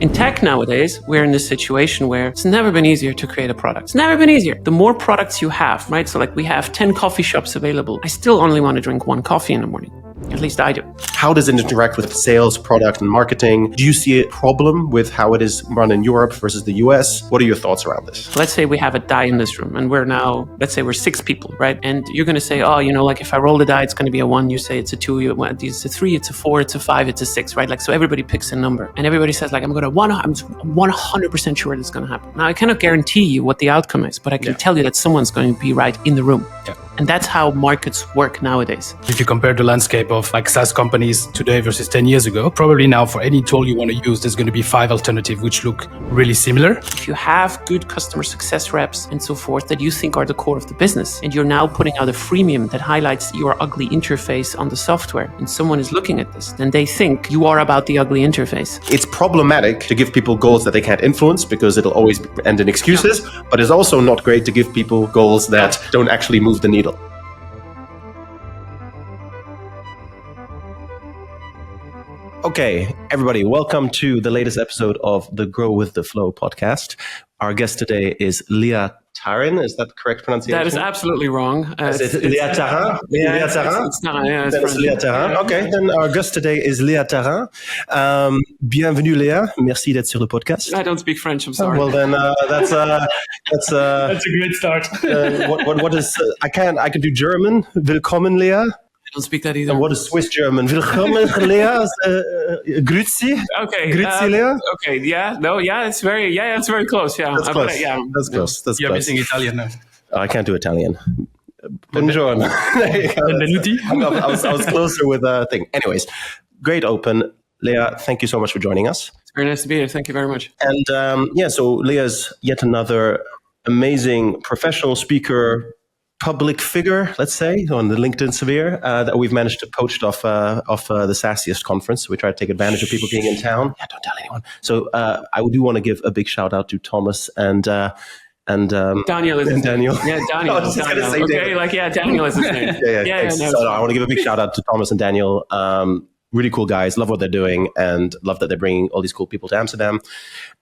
In tech nowadays, we're in this situation where it's never been easier to create a product. It's never been easier. The more products you have, right? So like we have 10 coffee shops available. I still only want to drink one coffee in the morning. At least I do. How does it interact with sales, product, and marketing? Do you see a problem with how it is run in Europe versus the US? What are your thoughts around this? Let's say we have a die in this room and we're now, let's say we're 6 people, right? And you're going to say, oh, like if I roll the die, it's going to be a 1. You say it's a 2, it's a 3, it's a 4, it's a 5, it's a 6, right? Like, so everybody picks a number and everybody says like, I'm 100% sure it's going to happen. Now, I cannot guarantee you what the outcome is, but I can tell you that someone's going to be right in the room. Yeah. And that's how markets work nowadays. If you compare the landscape of like SaaS companies today versus 10 years ago, probably now for any tool you want to use, there's going to be 5 alternatives which look really similar. If you have good customer success reps and so forth that you think are the core of the business, and you're now putting out a freemium that highlights your ugly interface on the software, and someone is looking at this, then they think you are about the ugly interface. It's problematic to give people goals that they can't influence because it'll always end in excuses, but it's also not great to give people goals that don't actually move the needle. Okay, everybody, welcome to the latest episode of the Grow with the Flow podcast. Our guest today is Leah Tharin. Is that correct pronunciation? That is absolutely wrong. Is it Leah Tharin? Leah Tharin? It's not. Yeah, it's Leah Tharin. Okay, then our guest today is Leah Tharin. Bienvenue, Leah. Merci d'être sur le podcast. I don't speak French. I'm sorry. Well, then that's that's a great start. What is? I can do German. Willkommen, Leah. I don't speak that either. And what is Swiss German? Willkommen, Leah. Grüezi. Okay. Grüezi, Leah. Okay. Yeah. No. Yeah. It's very close. Yeah. That's close. That's close. That's You're close. missing Italian now. I can't do Italian. Buongiorno. Benvenuti. I was closer with a thing. Anyways, great open. Leah, thank you so much for joining us. It's very nice to be here. Thank you very much. And so Leah's yet another amazing professional speaker, public figure, let's say, on the LinkedIn sphere that we've managed to poach off the SaaSiest conference. We try to take advantage of people being in town. Yeah, don't tell anyone. So I do want to give a big shout out to Thomas and Daniel is his Daniel. Name. Yeah, Daniel. Daniel. Okay, David. Daniel is his name. Yeah. No. So I want to give a big shout out to Thomas and Daniel. Really cool guys. Love what they're doing and love that they're bringing all these cool people to Amsterdam.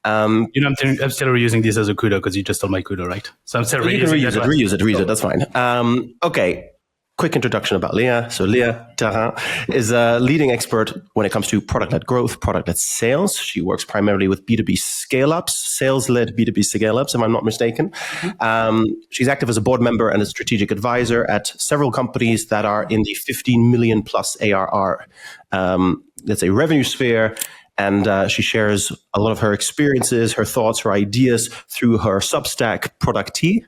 I'm still reusing this as a Kudos because you just stole my Kudos, right? So I'm still reuse it. That's fine. Okay. Quick introduction about Leah. So Leah Tharin is a leading expert when it comes to product-led growth, product-led sales. She works primarily with B2B scale-ups, sales-led B2B scale-ups, if I'm not mistaken. Mm-hmm. She's active as a board member and a strategic advisor at several companies that are in the 15 million plus ARR, let's say, revenue sphere. And she shares a lot of her experiences, her thoughts, her ideas through her Substack Product T.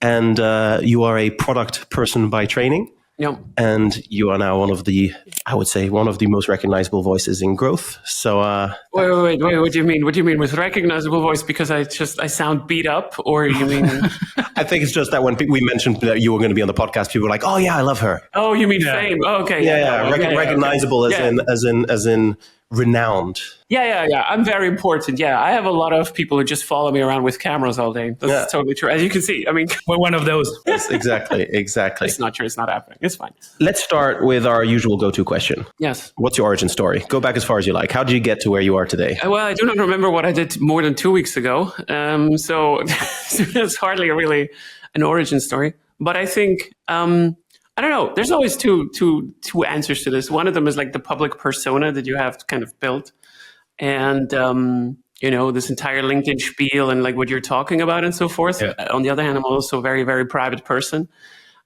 And you are a product person by training. Yep. And you are now one of the most recognizable voices in growth. So wait, what do you mean? What do you mean with recognizable voice? Because I sound beat up, or you mean? I think it's just that when we mentioned that you were going to be on the podcast, people were like, "Oh yeah, I love her." Oh, you mean fame? Oh, okay. Recognizable as in renowned. Yeah. I'm very important. Yeah, I have a lot of people who just follow me around with cameras all day. That's totally true. As you can see, I mean, we're one of those. Yes, exactly. It's not true. It's not happening. It's fine. Let's start with our usual go-to question. Yes. What's your origin story? Go back as far as you like. How did you get to where you are today? Well, I do not remember what I did more than 2 weeks ago. So it's hardly really an origin story. But I think, I don't know. There's always two answers to this. One of them is like the public persona that you have kind of built. And, this entire LinkedIn spiel and like what you're talking about and so forth. Yeah. On the other hand, I'm also a very, very private person.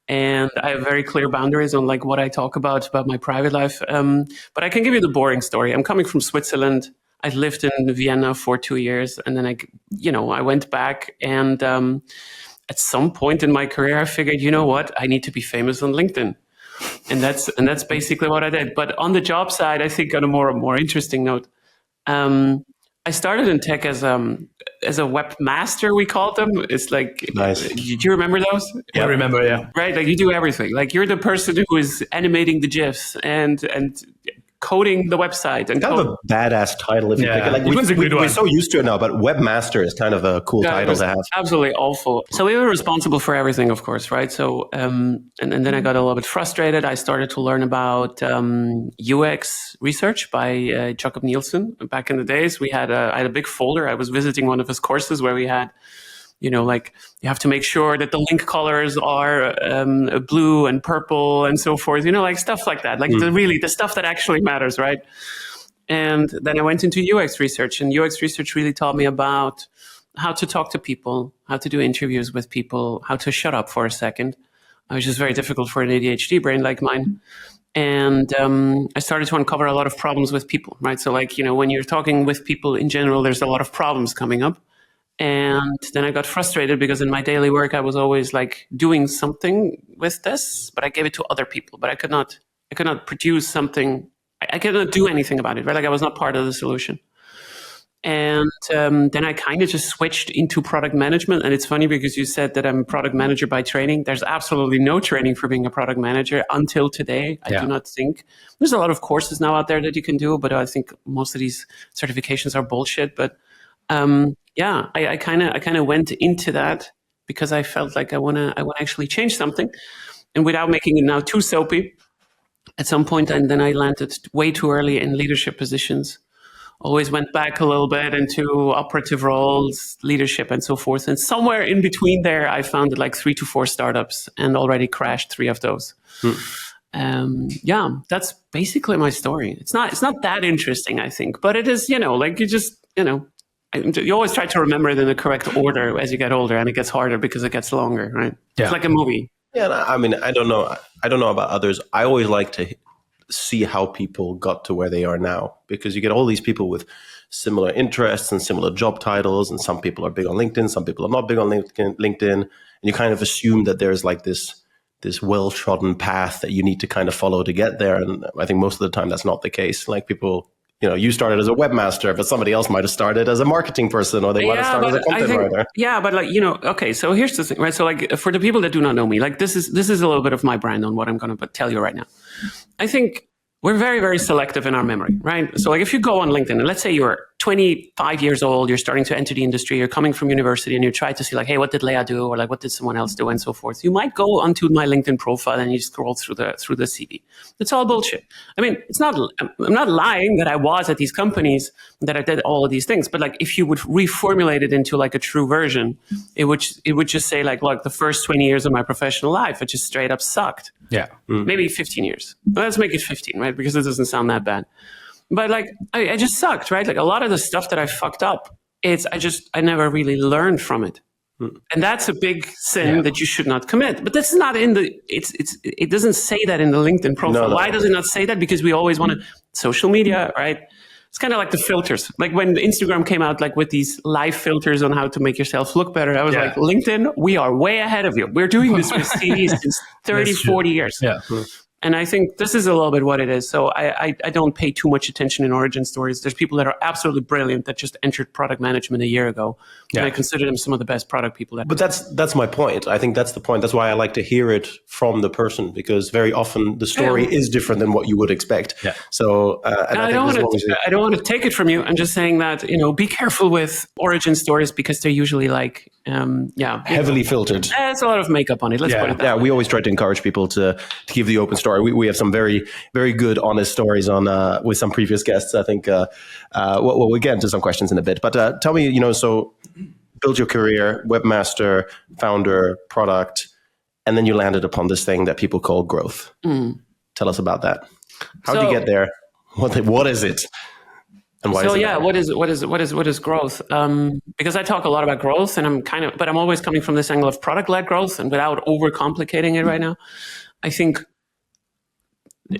And I have very clear boundaries on like what I talk about my private life. But I can give you the boring story. I'm coming from Switzerland. I lived in Vienna for 2 years. And then I went back and at some point in my career, I figured, you know what? I need to be famous on LinkedIn. And that's basically what I did. But on the job side, I think on a more interesting note, I started in tech as a webmaster, we called them. It's like, nice. Do you remember those? Yeah, I remember, yeah. Right, like you do everything. Like you're the person who is animating the GIFs and coding the website. And kind of a badass title if you pick it. Like we're so used to it now, but webmaster is kind of a cool title to have. Absolutely awful. So we were responsible for everything, of course, right? So and then I got a little bit frustrated. I started to learn about UX research by Jakob Nielsen. Back in the days, I had a big folder. I was visiting one of his courses where we had, like you have to make sure that the link colors are blue and purple and so forth, like stuff like that, like the stuff that actually matters, right? And then I went into UX research, and UX research really taught me about how to talk to people, how to do interviews with people, how to shut up for a second, which is very difficult for an ADHD brain like mine. And I started to uncover a lot of problems with people, right? So like, when you're talking with people in general, there's a lot of problems coming up. And then I got frustrated because in my daily work, I was always like doing something with this, but I gave it to other people, but I could not produce something. I could not do anything about it, right? Like I was not part of the solution. And then I kind of just switched into product management. And it's funny because you said that I'm a product manager by training. There's absolutely no training for being a product manager until today. I do not think. There's a lot of courses now out there that you can do, but I think most of these certifications are bullshit. But I kind of went into that because I felt like I want to actually change something, and without making it now too soapy. At some point, and then I landed way too early in leadership positions. Always went back a little bit into operative roles, leadership, and so forth. And somewhere in between there, I founded like 3 to 4 startups and already crashed 3 of those. That's basically my story. It's not that interesting, I think, but it is. Like you just you always try to remember it in the correct order as you get older, and it gets harder because it gets longer, right? Yeah. It's like a movie. Yeah, I mean, I don't know about others. I always like to see how people got to where they are now, because you get all these people with similar interests and similar job titles, and some people are big on LinkedIn, some people are not big on LinkedIn, and you kind of assume that there's like this well-trodden path that you need to kind of follow to get there. And I think most of the time that's not the case. Like people, you started as a webmaster, but somebody else might have started as a marketing person, or they might have started as a content writer. Yeah, but like, okay, so here's the thing, right? So like for the people that do not know me, like this is a little bit of my brand on what I'm going to tell you right now. I think we're very, very selective in our memory, right? So like if you go on LinkedIn and let's say you're 25 years old, you're starting to enter the industry, you're coming from university and you try to see like, hey, what did Leah do? Or like, what did someone else do? And so forth. You might go onto my LinkedIn profile and you scroll through the CV. It's all bullshit. I mean, I'm not lying that I was at these companies, that I did all of these things, but like if you would reformulate it into like a true version, it would just say like, look, the first 20 years of my professional life, it just straight up sucked. Yeah. Maybe 15 years. Let's make it 15, right? Because it doesn't sound that bad. But like, I just sucked, right? Like a lot of the stuff that I fucked up, I never really learned from it. And that's a big sin that you should not commit. But that's not it doesn't say that in the LinkedIn profile. No. Why does it not say that? Because we always want to, social media, right? It's kind of like the filters. Like when Instagram came out, like with these live filters on how to make yourself look better, I was like, LinkedIn, we are way ahead of you. We're doing this with CVs since 30, 40 years. Yeah. And I think this is a little bit what it is. So I don't pay too much attention in origin stories. There's people that are absolutely brilliant that just entered product management a year ago. Yeah. And I consider them some of the best product people. But that's my point. I think that's the point. That's why I like to hear it from the person, because very often the story is different than what you would expect. Yeah. So I don't want to take it from you. I'm just saying that, be careful with origin stories because they're usually like, heavily filtered. There's a lot of makeup on it. Let's put it that way. We always try to encourage people to give the open story. We have some very, very good, honest stories on with some previous guests. I think we'll get into some questions in a bit. But tell me, so build your career, webmaster, founder, product, and then you landed upon this thing that people call growth. Tell us about that. How did you get there? What is it? And why what is growth? Because I talk a lot about growth, and I'm always coming from this angle of product-led growth, and without overcomplicating it right now, I think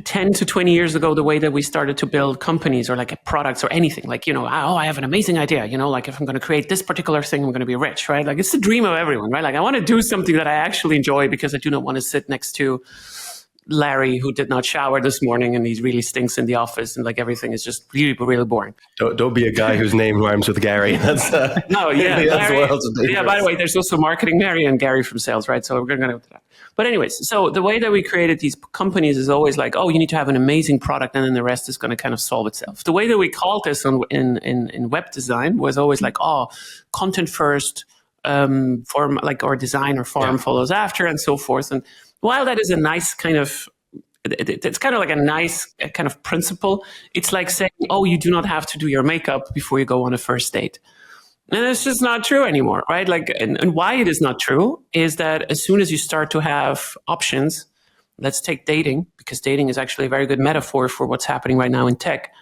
10 to 20 years ago, the way that we started to build companies or like products or anything, like, I have an amazing idea, like if I'm going to create this particular thing, I'm going to be rich, right? Like it's the dream of everyone, right? Like I want to do something that I actually enjoy because I do not want to sit next to Larry, who did not shower this morning and he really stinks in the office and like everything is just really, really boring. Don't be a guy whose name rhymes with Gary. That's no, yeah. Larry, by the way, there's also marketing Mary and Gary from sales, right? So we're going to go to that. But anyways, so the way that we created these companies is always like, oh, you need to have an amazing product and then the rest is going to kind of solve itself. The way that we called this in web design was always like, oh, content first, form like, or design or form follows after, and so forth. And while that is a nice kind of, it's kind of like a nice kind of principle, it's like saying, oh, you do not have to do your makeup before you go on a first date. And it's just not true anymore, right? Like, and why it is not true is that as soon as you start to have options, let's take dating, because dating is actually a very good metaphor for what's happening right now in tech.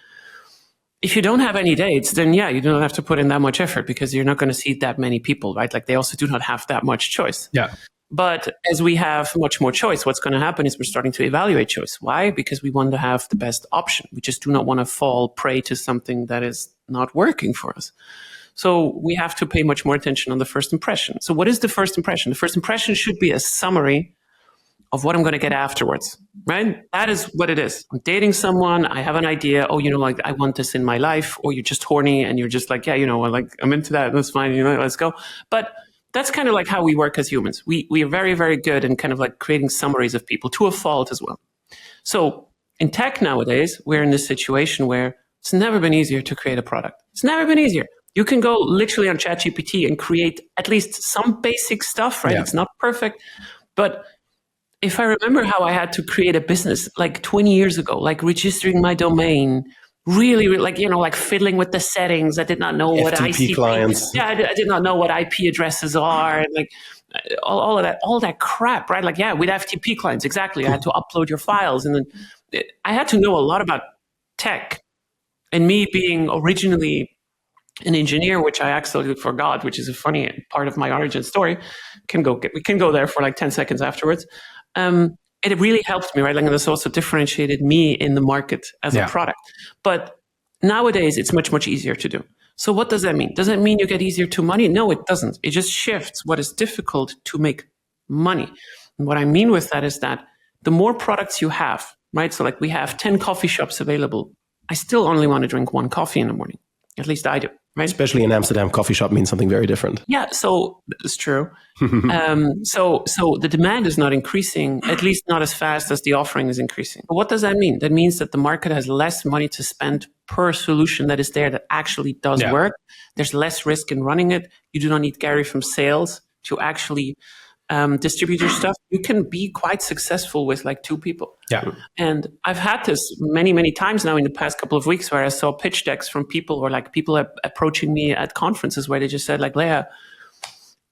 If you don't have any dates, then you don't have to put in that much effort because you're not going to see that many people, right? Like they also do not have that much choice. Yeah. But as we have much more choice, what's going to happen is we're starting to evaluate choice. Why? Because we want to have the best option. We just do not want to fall prey to something that is not working for us. So we have to pay much more attention on the first impression. So what is the first impression? The first impression should be a summary of what I'm going to get afterwards, right? That is what it is. I'm dating someone. I have an idea. Oh, like I want this in my life. Or you're just horny and you're just like, I'm into that. That's fine. Let's go. But that's kind of like how we work as humans. We are very, very good in kind of like creating summaries of people to a fault as well. So in tech nowadays, we're in this situation where it's never been easier to create a product. It's never been easier. You can go literally on ChatGPT and create at least some basic stuff, right? Yeah. It's not perfect. But if I remember how I had to create a business like 20 years ago, like registering my domain, really like fiddling with the settings. I did not know what FTP clients. Yeah, I did not know what IP addresses are, and like all of that crap, right? Like, with FTP clients, exactly. I had to upload your files, and then I had to know a lot about tech. And me being originally an engineer, which I absolutely forgot, which is a funny part of my origin story. We can go there for like 10 seconds afterwards. It really helped me, right? Like, and this also differentiated me in the market as a product. But nowadays, it's much, much easier to do. So what does that mean? Does it mean you get easier to money? No, it doesn't. It just shifts what is difficult to make money. And what I mean with that is that the more products you have, right? So like we have 10 coffee shops available. I still only want to drink one coffee in the morning. At least I do. Right? Especially in Amsterdam, coffee shop means something very different. Yeah, so it's true. So the demand is not increasing, at least not as fast as the offering is increasing. But what does that mean? That means that the market has less money to spend per solution that is there that actually does work. There's less risk in running it. You do not need Gary from sales to actually distribute your stuff. You can be quite successful with like 2 people. Yeah. And I've had this many, many times now in the past couple of weeks where I saw pitch decks from people or like people approaching me at conferences where they just said like, Leah,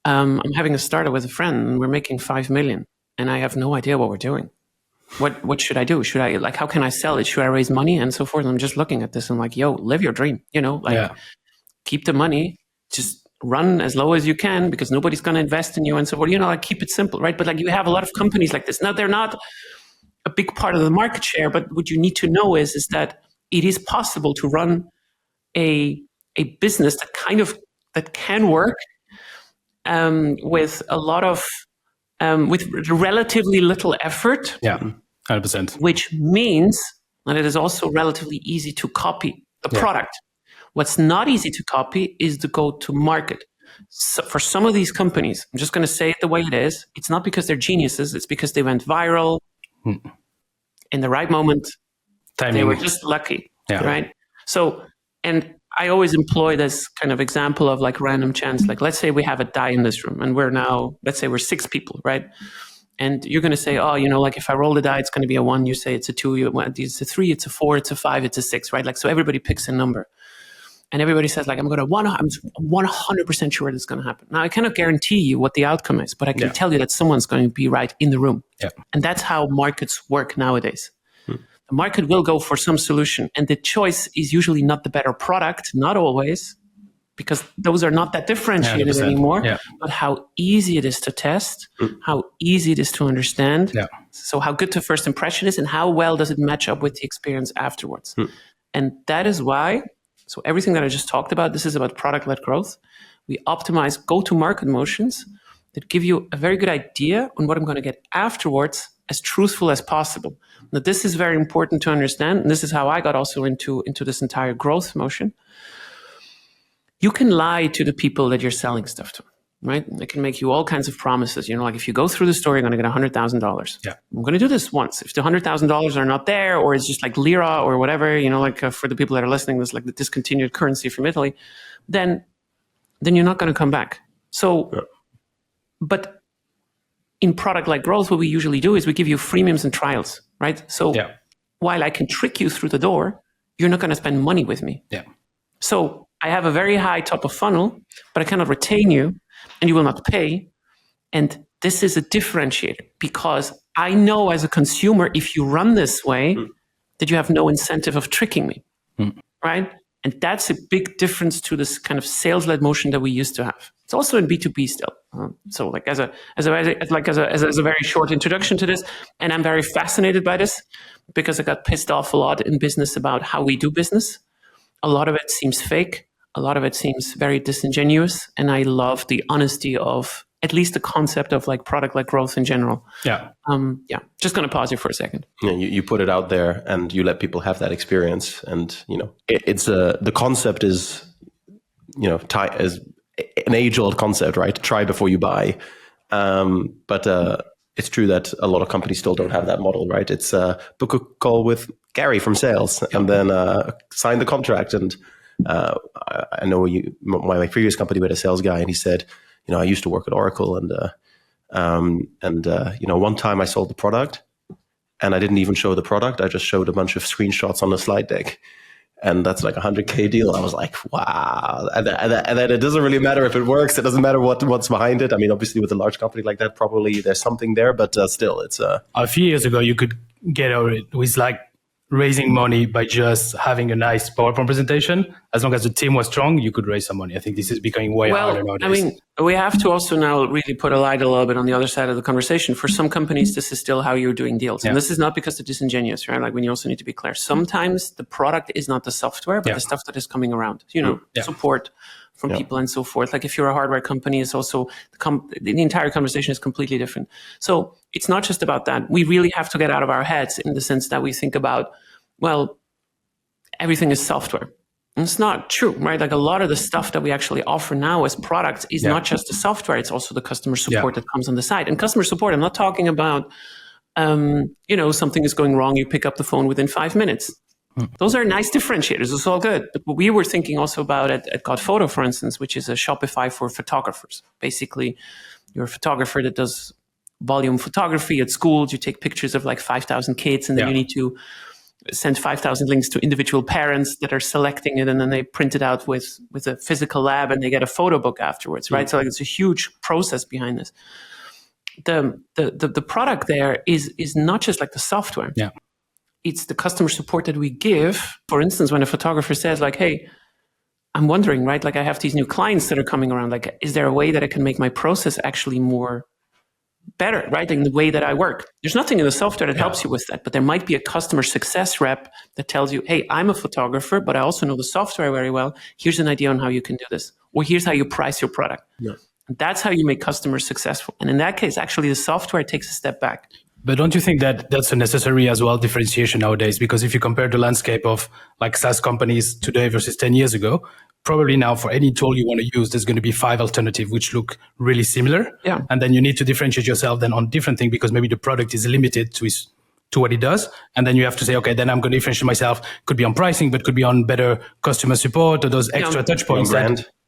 I'm having a startup with a friend and we're making 5 million and I have no idea what we're doing. What should I do? Should I like, how can I sell it? Should I raise money and so forth? And I'm just looking at this and like, yo, live your dream, keep the money, just run as low as you can because nobody's going to invest in you and so forth. Like keep it simple, right? But like you have a lot of companies like this. Now they're not a big part of the market share, but what you need to know is that it is possible to run a business that can work with a lot of with relatively little effort. Yeah, 100%. Which means that it is also relatively easy to copy the product. What's not easy to copy is the go-to-market. So for some of these companies, I'm just going to say it the way it is. It's not because they're geniuses. It's because they went viral in the right moment. Timing. They were just lucky, right? So, and I always employ this kind of example of like random chance. Like, let's say we have a die in this room and let's say we're 6 people, right? And you're going to say, oh, like if I roll the die, it's going to be a 1. You say it's a 2, it's a 3, it's a 4, it's a 5, it's a 6, right? Like, so everybody picks a number. And everybody says, like, I'm 100% sure this is going to happen. Now, I cannot guarantee you what the outcome is, but I can tell you that someone's going to be right in the room. Yeah. And that's how markets work nowadays. The market will go for some solution. And the choice is usually not the better product, not always, because those are not that differentiated anymore. Yeah. But how easy it is to test, how easy it is to understand. Yeah. So how good the first impression is and how well does it match up with the experience afterwards. And that is why... So everything that I just talked about, this is about product-led growth. We optimize go-to-market motions that give you a very good idea on what I'm going to get afterwards as truthful as possible. Now, this is very important to understand, and this is how I got also into this entire growth motion. You can lie to the people that you're selling stuff to. right? I can make you all kinds of promises. Like if you go through the store, you're going to get $100,000. Yeah. I'm going to do this once. If the $100,000 are not there, or it's just like lira or whatever, for the people that are listening, this like the discontinued currency from Italy, then you're not going to come back. So, but in product-led growth, what we usually do is we give you freemiums and trials, right? So while I can trick you through the door, you're not going to spend money with me. Yeah. So I have a very high top of funnel, but I cannot retain you and you will not pay. And this is a differentiator because I know as a consumer, if you run this way, that you have no incentive of tricking me, right? And that's a big difference to this kind of sales-led motion that we used to have. It's also in B2B still. So like as a very short introduction to this, and I'm very fascinated by this because I got pissed off a lot in business about how we do business. A lot of it seems fake. A lot of it seems very disingenuous. And I love the honesty of at least the concept of like product-led growth in general. Yeah. Just going to pause you for a second. Yeah, you put it out there and you let people have that experience. And, it's the concept is, is an age-old concept, right? Try before you buy. But it's true that a lot of companies still don't have that model, right? It's book a call with Gary from sales and then sign the contract. And I know my previous company with a sales guy, and he said, I used to work at Oracle, and one time I sold the product, and I didn't even show the product. I just showed a bunch of screenshots on the slide deck, and that's like $100K deal. I was like, wow! And then it doesn't really matter if it works. It doesn't matter what's behind it. I mean, obviously, with a large company like that, probably there's something there, but still, it's a few years ago you could get over it with like raising money by just having a nice PowerPoint presentation. As long as the team was strong, you could raise some money. I think this is becoming way harder nowadays. I mean, we have to also now really put a light a little bit on the other side of the conversation. For some companies, this is still how you're doing deals. And this is not because they're disingenuous, right? Like when you also need to be clear. Sometimes the product is not the software, but the stuff that is coming around, support from people and so forth. Like if you're a hardware company, it's also, the entire conversation is completely different. So it's not just about that. We really have to get out of our heads in the sense that we think about, well, everything is software. And it's not true, right? Like a lot of the stuff that we actually offer now as products is not just the software, it's also the customer support that comes on the side. And customer support, I'm not talking about, something is going wrong, you pick up the phone within 5 minutes. Those are nice differentiators. It's all good. But what we were thinking also about at Got Photo, for instance, which is a Shopify for photographers. Basically, you're a photographer that does volume photography at schools. You take pictures of like 5,000 kids, and then you need to send 5,000 links to individual parents that are selecting it, and then they print it out with a physical lab, and they get a photo book afterwards, right? So like it's a huge process behind this. The product there is not just like the software. Yeah. It's the customer support that we give. For instance, when a photographer says like, hey, I'm wondering, right? Like I have these new clients that are coming around. Like, is there a way that I can make my process actually more better, right? In the way that I work. There's nothing in the software that helps you with that, but there might be a customer success rep that tells you, hey, I'm a photographer, but I also know the software very well. Here's an idea on how you can do this. Or here's how you price your product. Yeah. And that's how you make customers successful. And in that case, actually the software takes a step back. But don't you think that that's a necessary as well differentiation nowadays? Because if you compare the landscape of like SaaS companies today versus 10 years ago, probably now for any tool you want to use, there's going to be 5 alternatives which look really similar. Yeah. And then you need to differentiate yourself then on different things because maybe the product is limited to what it does. And then you have to say, okay, then I'm going to differentiate myself. Could be on pricing, but could be on better customer support or those extra touch points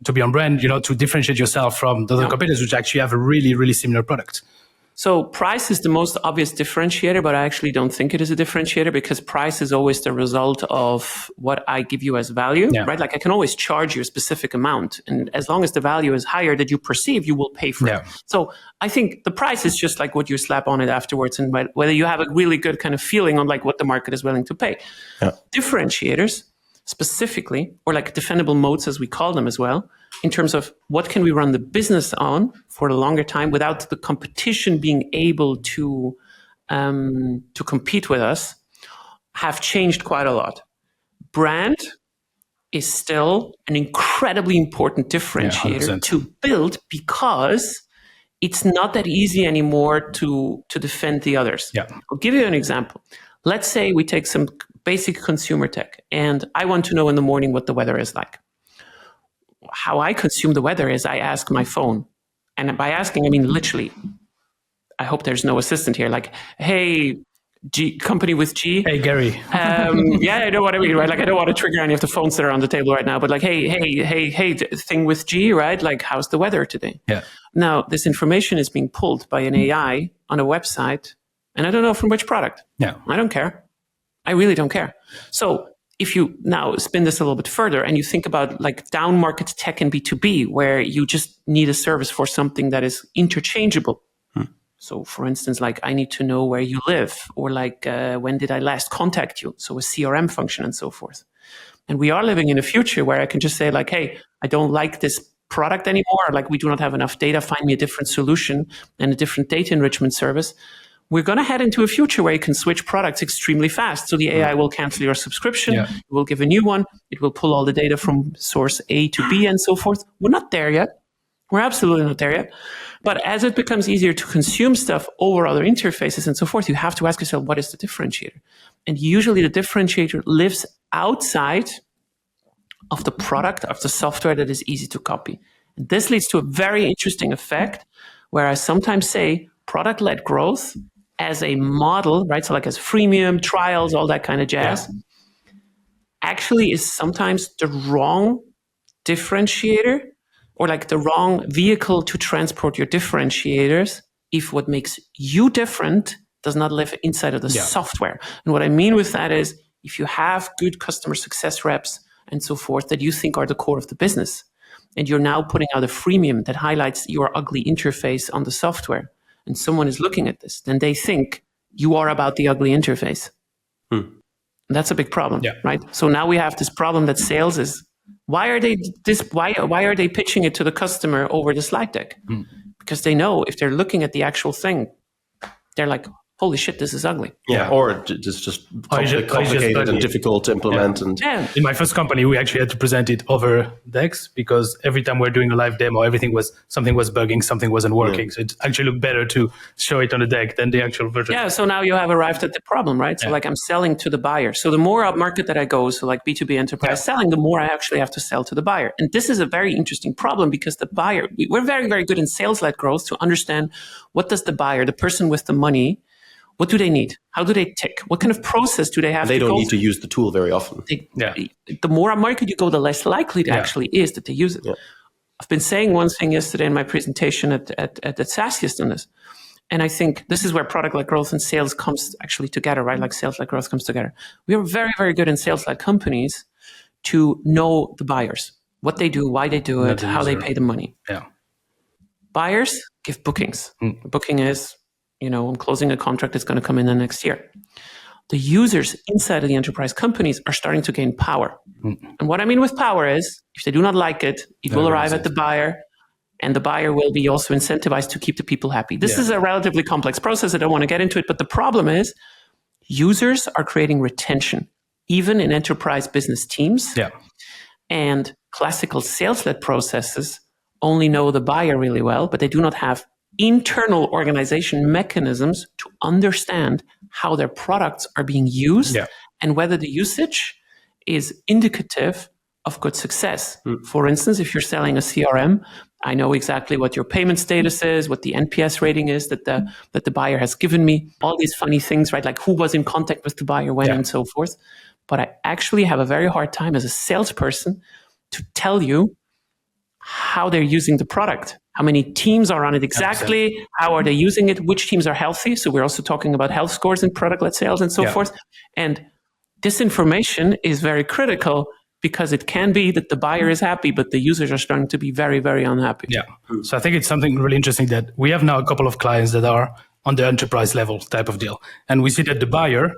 to be on brand, to differentiate yourself from the other competitors which actually have a really, really similar product. So price is the most obvious differentiator, but I actually don't think it is a differentiator because price is always the result of what I give you as value, right? Like I can always charge you a specific amount. And as long as the value is higher that you perceive, you will pay for it. So I think the price is just like what you slap on it afterwards and whether you have a really good kind of feeling on like what the market is willing to pay. Yeah. Differentiators specifically, or like defendable moats as we call them as well, in terms of what can we run the business on for a longer time without the competition being able to compete with us, have changed quite a lot. Brand is still an incredibly important differentiator to build because it's not that easy anymore to defend the others. Yeah. I'll give you an example. Let's say we take some basic consumer tech and I want to know in the morning what the weather is like. How I consume the weather is I ask my phone, And by asking, I mean literally, I hope there's no assistant here. Like, hey, company with G. Hey, Gary. Yeah, I know what I mean, right? Like, I don't want to trigger any of the phones that are on the table right now, but like, hey, thing with G, right? Like, how's the weather today? Yeah. Now, this information is being pulled by an AI on a website, and I don't know from which product. Yeah. I don't care. I really don't care. So if you now spin this a little bit further and you think about like down market tech and B2B, where you just need a service for something that is interchangeable. So for instance, like I need to know where you live, or like when did I last contact you? So a CRM function and so forth. And we are living in a future where I can just say like, hey, I don't like this product anymore. Like we do not have enough data. Find me a different solution and a different data enrichment service. We're going to head into a future where you can switch products extremely fast. So the AI will cancel your subscription. Yeah. It will give a new one. It will pull all the data from source A to B and so forth. We're not there yet. We're absolutely not there yet. But as it becomes easier to consume stuff over other interfaces and so forth, you have to ask yourself, what is the differentiator? And usually the differentiator lives outside of the product, of the software that is easy to copy. And this leads to a very interesting effect where I sometimes say product-led growth as a model, right? So like as freemium, trials, all that kind of jazz, actually is sometimes the wrong differentiator, or like the wrong vehicle to transport your differentiators if what makes you different does not live inside of the software. And what I mean with that is if you have good customer success reps and so forth that you think are the core of the business, and you're now putting out a freemium that highlights your ugly interface on the software, and someone is looking at this, then they think you are about the ugly interface. And that's a big problem, right? So now we have this problem that sales is, why are they pitching it to the customer over the slide deck? Because they know if they're looking at the actual thing, they're like, holy shit, this is ugly. Yeah, or it's just complicated and difficult to implement. And in my first company, we actually had to present it over decks because every time we're doing a live demo, something was bugging, something wasn't working. So it actually looked better to show it on the deck than the actual version. Yeah, so now you have arrived at the problem, right? So like I'm selling to the buyer. So the more up market that I go, so like B2B enterprise selling, the more I actually have to sell to the buyer. And this is a very interesting problem because the buyer, we're very, very good in sales-led growth to understand what does the buyer, the person with the money, what do they need? How do they tick? What kind of process do they have? They don't need to use the tool very often. The more up market you go, the less likely it actually is that they use it. I've been saying one thing yesterday in my presentation at SaaS on this. And I think this is where product-led growth and sales comes actually together, right? Like sales-led growth comes together. We are very, very good in sales-led companies to know the buyers, what they do, why they do it, how they pay the money. Buyers give bookings. Booking is, I'm closing a contract that's going to come in the next year. The users inside of the enterprise companies are starting to gain power. And what I mean with power is, if they do not like it, it will arrive at the buyer, and the buyer will be also incentivized to keep the people happy. This is a relatively complex process. I don't want to get into it, but the problem is users are creating retention, even in enterprise business teams. And classical sales-led processes only know the buyer really well, but they do not have internal organization mechanisms to understand how their products are being used and whether the usage is indicative of good success. For instance, if you're selling a CRM, I know exactly what your payment status is, what the NPS rating is that the buyer has given me, all these funny things, right? Like who was in contact with the buyer when and so forth. But I actually have a very hard time as a salesperson to tell you how they're using the product. How many teams are on it exactly? How are they using it? Which teams are healthy? So we're also talking about health scores in product-led sales and so forth. And this information is very critical because it can be that the buyer is happy, but the users are starting to be very, very unhappy. So I think it's something really interesting that we have now a couple of clients that are on the enterprise level type of deal. And we see that the buyer,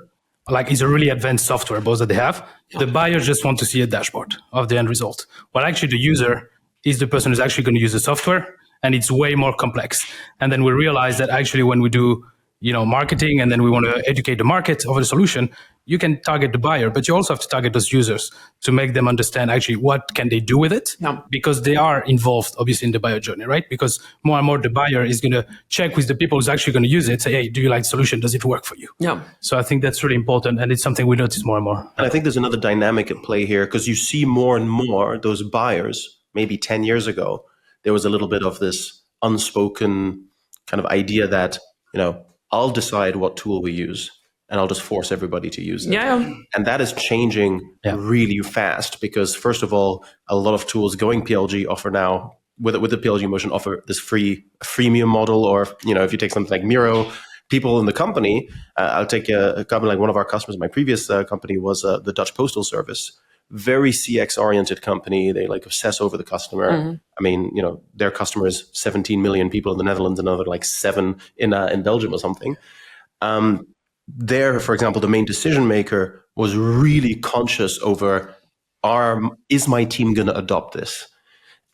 like is a really advanced software, both that they have. The buyer just want to see a dashboard of the end result. Well, actually the user is the person who's actually going to use the software. And it's way more complex. And then we realize that actually when we do, marketing and then we want to educate the market over the solution, you can target the buyer, but you also have to target those users to make them understand actually what can they do with it, because they are involved obviously in the buyer journey, right? Because more and more the buyer is going to check with the people who's actually going to use it, say, hey, do you like the solution? Does it work for you? So I think that's really important. And it's something we notice more and more. And I think there's another dynamic at play here because you see more and more those buyers, maybe 10 years ago, there was a little bit of this unspoken kind of idea that, I'll decide what tool we use and I'll just force everybody to use it. Yeah. And that is changing really fast because, first of all, a lot of tools going PLG offer now, with the PLG motion, offer this freemium model. Or, if you take something like Miro, people in the company, I'll take a company like one of our customers, my previous company was the Dutch Postal Service. Very CX-oriented company. They obsess over the customer. Mm-hmm. I mean, their customer is 17 million people in the Netherlands, another 7 in Belgium or something. There, for example, the main decision maker was really conscious over, is my team going to adopt this?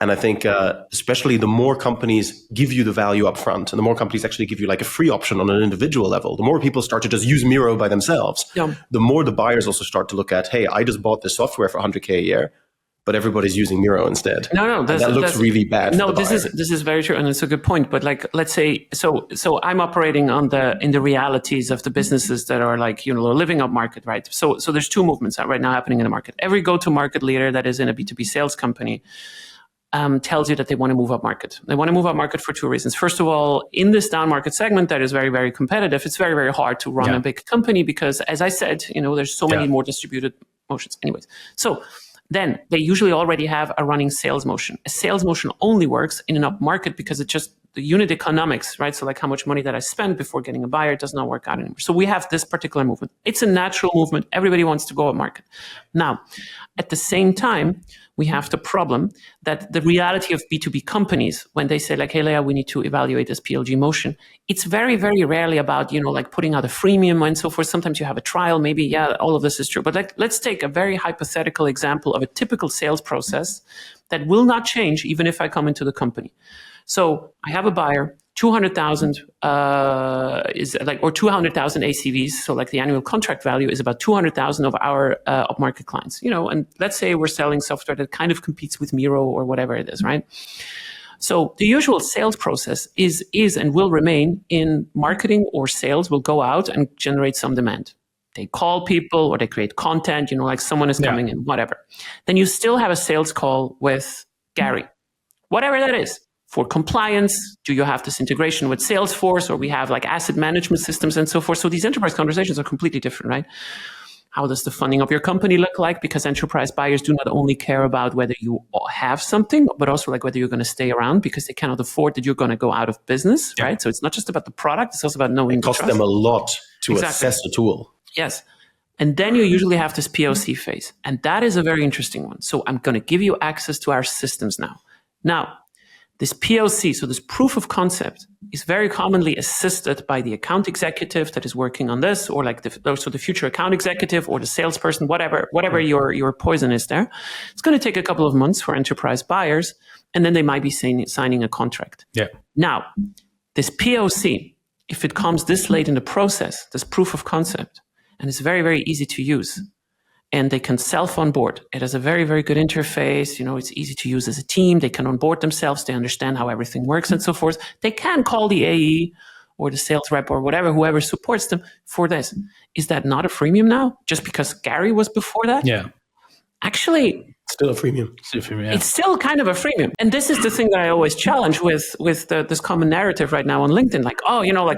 And I think especially the more companies give you the value up front, and the more companies actually give you a free option on an individual level, the more people start to just use Miro by themselves. Yeah. The more the buyers also start to look at, hey, I just bought this software for $100K a year, but everybody's using Miro instead. No, that looks really bad. No, this is very true, and it's a good point. But let's say, so I'm operating in the realities of the businesses that are living up market, right? So there's two movements right now happening in the market. Every go-to-market leader that is in a B2B sales company tells you that they want to move up market. They want to move up market for two reasons. First of all, in this down market segment that is very, very competitive, it's very, very hard to run a big company because, as I said, there's so many more distributed motions. Anyways, so then they usually already have a running sales motion. A sales motion only works in an up market because it's just the unit economics, right? So how much money that I spend before getting a buyer does not work out anymore. So we have this particular movement. It's a natural movement. Everybody wants to go up market. Now, at the same time, we have the problem that the reality of B2B companies, when they say hey, Leah, we need to evaluate this PLG motion, it's very, very rarely about, putting out a freemium and so forth. Sometimes you have a trial, maybe, all of this is true. But let's take a very hypothetical example of a typical sales process that will not change even if I come into the company. So I have a buyer, 200,000 is or 200,000 ACVs. So the annual contract value is about 200,000 of our upmarket clients, and let's say we're selling software that kind of competes with Miro or whatever it is, right? So the usual sales process is and will remain in marketing or sales will go out and generate some demand. They call people or they create content, someone is coming in, whatever. Then you still have a sales call with Gary, whatever that is. For compliance, do you have this integration with Salesforce, or we have asset management systems and so forth? So these enterprise conversations are completely different, right? How does the funding of your company look like? Because enterprise buyers do not only care about whether you have something, but also whether you're going to stay around because they cannot afford that you're going to go out of business, right? So it's not just about the product, it's also about knowing it costs them a lot to assess the tool. Yes. And then you usually have this POC phase. And that is a very interesting one. So I'm going to give you access to our systems now. Now, this POC, so this proof of concept, is very commonly assisted by the account executive that is working on this, or the future account executive or the salesperson, whatever your poison is there. It's going to take a couple of months for enterprise buyers, and then they might be signing a contract. Yeah. Now, this POC, if it comes this late in the process, this proof of concept, and it's very, very easy to use, and they can self-onboard. It has a very, very good interface. It's easy to use as a team. They can onboard themselves. They understand how everything works and so forth. They can call the AE or the sales rep or whoever supports them for this. Is that not a freemium now? Just because Gary was before that? Yeah. Actually, still a freemium. It's still kind of a freemium. And this is the thing that I always challenge with this common narrative right now on LinkedIn.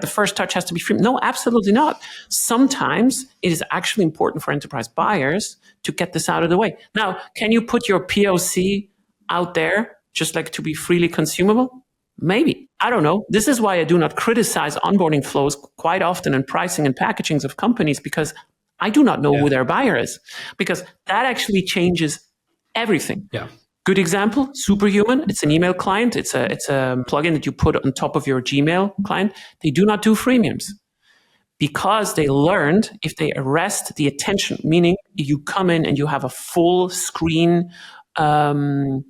The first touch has to be free. No, absolutely not. Sometimes it is actually important for enterprise buyers to get this out of the way. Now, can you put your POC out there just to be freely consumable? Maybe. I don't know. This is why I do not criticize onboarding flows quite often and pricing and packagings of companies, because I do not know who their buyer is, because that actually changes everything. Yeah. Good example, Superhuman. It's an email client. It's a plugin that you put on top of your Gmail client. They do not do freemiums because they learned if they arrest the attention, meaning you come in and you have a full screen motion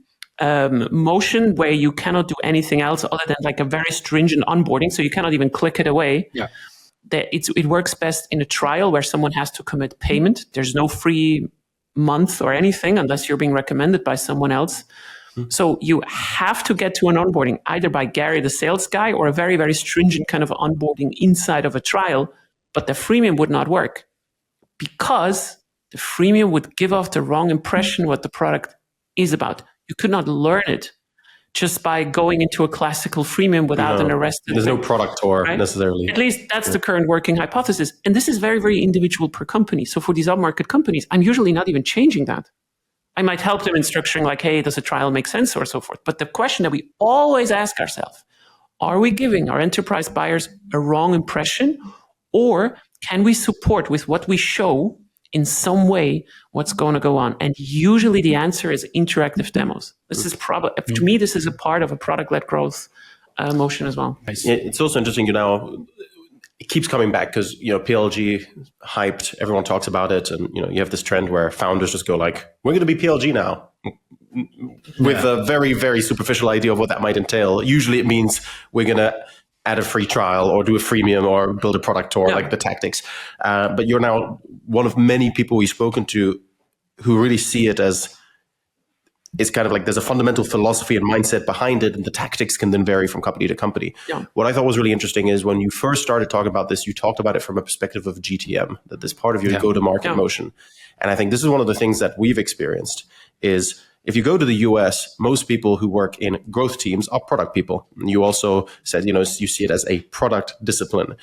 where you cannot do anything else other than a very stringent onboarding. So you cannot even click it away. Yeah. It works best in a trial where someone has to commit payment. There's no free month or anything unless you're being recommended by someone else. So you have to get to an onboarding either by Gary, the sales guy, or a very, very stringent kind of onboarding inside of a trial. But the freemium would not work because the freemium would give off the wrong impression what the product is about. You could not learn it just by going into a classical freemium without an arrested. There's no product tour necessarily. At least that's the current working hypothesis. And this is very, very individual per company. So for these upmarket companies, I'm usually not even changing that. I might help them in structuring like, hey, does a trial make sense or so forth? But the question that we always ask ourselves, are we giving our enterprise buyers a wrong impression, or can we support with what we show in some way what's going to go on? And usually the answer is interactive demos. This is probably, to me, this is a part of a product-led growth motion as well. It's also interesting, it keeps coming back because, PLG hyped, everyone talks about it. And, you have this trend where founders just go like, we're going to be PLG now. With a very, very superficial idea of what that might entail. Usually it means we're going to add a free trial or do a freemium or build a product tour, like the tactics. But you're now one of many people we've spoken to who really see it as, it's kind of like there's a fundamental philosophy and mindset behind it, and the tactics can then vary from company to company. Yeah. What I thought was really interesting is when you first started talking about this, you talked about it from a perspective of GTM, that this part of your go-to-market motion. And I think this is one of the things that we've experienced is, if you go to the US, most people who work in growth teams are product people. You also said, you see it as a product discipline.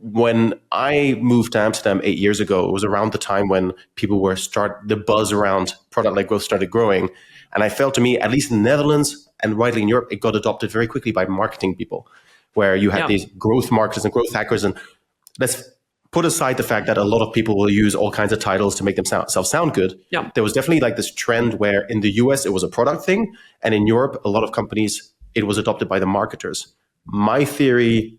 When I moved to Amsterdam 8 years ago, it was around the time when people were the buzz around product-led growth started growing. And I felt, to me, at least in the Netherlands and widely in Europe, it got adopted very quickly by marketing people, where you had these growth marketers and growth hackers. And let's put aside the fact that a lot of people will use all kinds of titles to make themselves sound good. Yeah. There was definitely like this trend where in the US, it was a product thing. And in Europe, a lot of companies, it was adopted by the marketers. My theory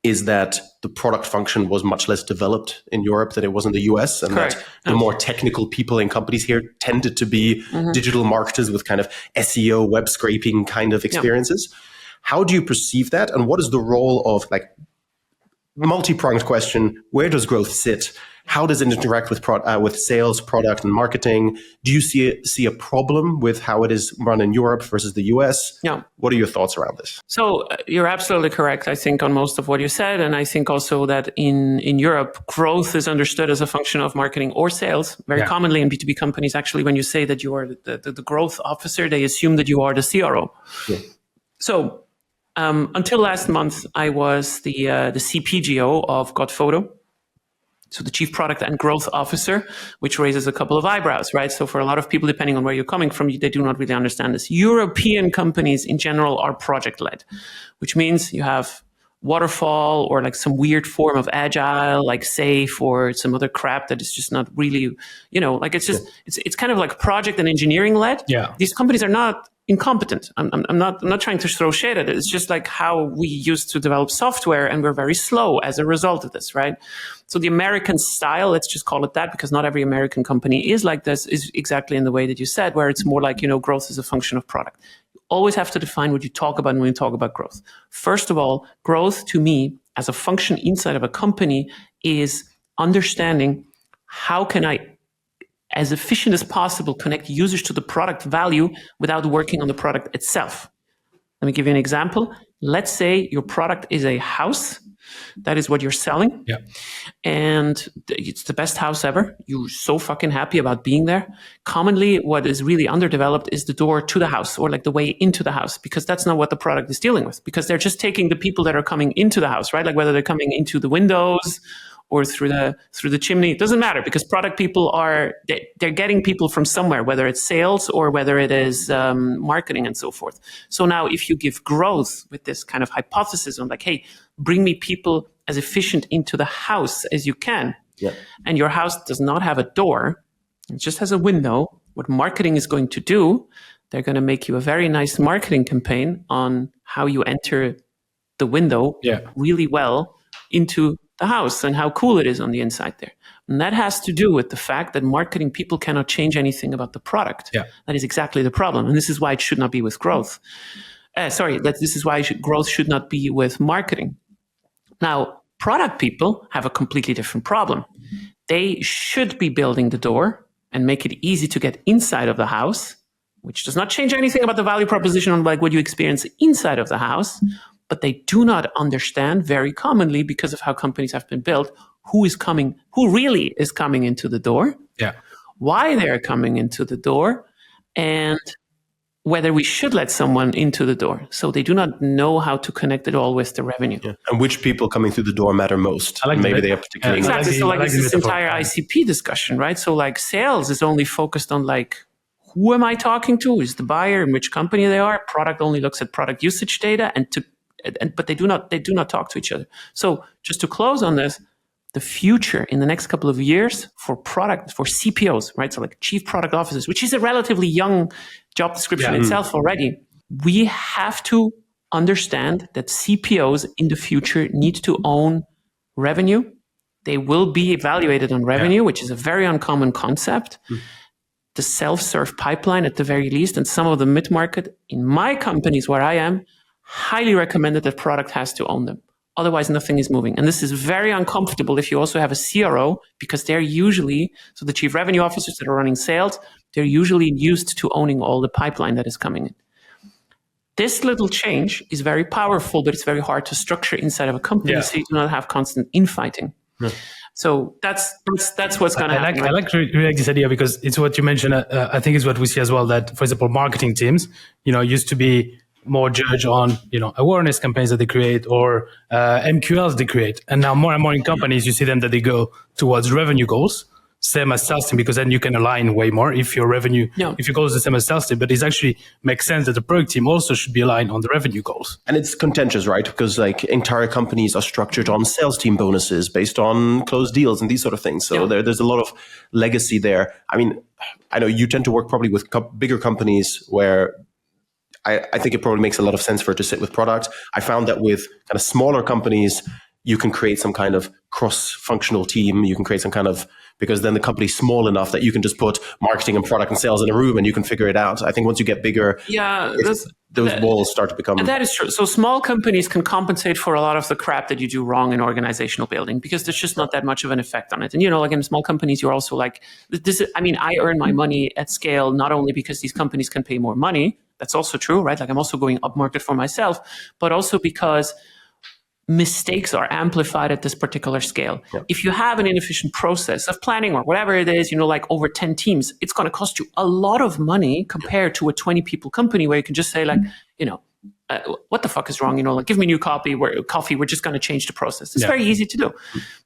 is that the product function was much less developed in Europe than it was in the US. And that the more technical people in companies here tended to be digital marketers with kind of SEO, web scraping kind of experiences. Yeah. How do you perceive that? And what is the role of, like, multi-pronged question, where does growth sit? How does it interact with sales, product, and marketing? Do you see a problem with how it is run in Europe versus the US? Yeah. What are your thoughts around this? So you're absolutely correct, I think, on most of what you said. And I think also that in Europe, growth is understood as a function of marketing or sales. Very commonly in B2B companies, actually, when you say that you are the growth officer, they assume that you are the CRO. Yeah. So until last month, I was the CPGO of GotPhoto. So the Chief Product and Growth Officer, which raises a couple of eyebrows, right? So for a lot of people, depending on where you're coming from, they do not really understand this. European companies in general are project-led, which means you have waterfall or like some weird form of agile, like SAFe or some other crap that is just not really, like it's just, it's kind of like project and engineering led. Yeah. These companies are not incompetent. I'm not trying to throw shade at it. It's just like how we used to develop software, and we're very slow as a result of this, right? So the American style, let's just call it that, because not every American company is like this, is exactly in the way that you said, where it's more like, growth is a function of product. You always have to define what you talk about when you talk about growth. First of all, growth to me as a function inside of a company is understanding how can I, as efficient as possible, connect users to the product value without working on the product itself. Let me give you an example. Let's say your product is a house. That is what you're selling. Yeah. And it's the best house ever. You're so fucking happy about being there. Commonly, what is really underdeveloped is the door to the house, or like the way into the house, because that's not what the product is dealing with, because they're just taking the people that are coming into the house, right? Like whether they're coming into the windows or through the chimney, it doesn't matter, because product people they're getting people from somewhere, whether it's sales or whether it is marketing and so forth. So now if you give growth with this kind of hypothesis on like, hey, bring me people as efficient into the house as you can, and your house does not have a door, it just has a window, what marketing is going to do, they're going to make you a very nice marketing campaign on how you enter the window really well into the house and how cool it is on the inside there. And that has to do with the fact that marketing people cannot change anything about the product. Yeah. That is exactly the problem. And this is why it should not be with growth. This is why growth should not be with marketing. Now, product people have a completely different problem. They should be building the door and make it easy to get inside of the house, which does not change anything about the value proposition on like what you experience inside of the house. But they do not understand very commonly, because of how companies have been built, who really is coming into the door, why they're coming into the door, and whether we should let someone into the door. So they do not know how to connect it all with the revenue. Yeah. And which people coming through the door matter most. I like Maybe that. they are particularly... Exactly. So like I like it's the this metaphor. entire ICP discussion, right? So like sales is only focused on like, who am I talking to? Is the buyer and which company they are? Product only looks at product usage data but they do not talk to each other. So just to close on this, the future in the next couple of years for CPOs, right? So like chief product officers, which is a relatively young job description itself already. We have to understand that CPOs in the future need to own revenue. They will be evaluated on revenue, which is a very uncommon concept. The self-serve pipeline at the very least, and some of the mid-market in my companies where I am, highly recommended that product has to own them. Otherwise, nothing is moving. And this is very uncomfortable if you also have a CRO, because they're usually, so the chief revenue officers that are running sales, they're usually used to owning all the pipeline that is coming in. This little change is very powerful, but it's very hard to structure inside of a company, so you do not have constant infighting. So that's what's going to happen. I like this idea because it's what you mentioned. I think is what we see as well, that, for example, marketing teams, used to be more judged on, awareness campaigns that they create or MQLs they create. And now more and more in companies, you see them that they go towards revenue goals, same as sales team, because then you can align way more if your revenue, if your goal is the same as sales team. But it actually makes sense that the product team also should be aligned on the revenue goals. And it's contentious, right? Because like entire companies are structured on sales team bonuses based on closed deals and these sort of things. So there's a lot of legacy there. I mean, I know you tend to work probably with bigger companies where I think it probably makes a lot of sense for it to sit with product. I found that with kind of smaller companies, you can create some kind of cross-functional team. You can create some kind of, because then the company's small enough that you can just put marketing and product and sales in a room and you can figure it out. I think once you get bigger, those walls start to become... And that is true. So small companies can compensate for a lot of the crap that you do wrong in organizational building because there's just not that much of an effect on it. And, like in small companies, you're also like, I earn my money at scale, not only because these companies can pay more money. That's also true, right? Like I'm also going up market for myself, but also because mistakes are amplified at this particular scale. If you have an inefficient process of planning or whatever it is, like over 10 teams, it's going to cost you a lot of money compared to a 20 people company where you can just say like, what the fuck is wrong? Like give me new coffee. We're just going to change the process. It's very easy to do.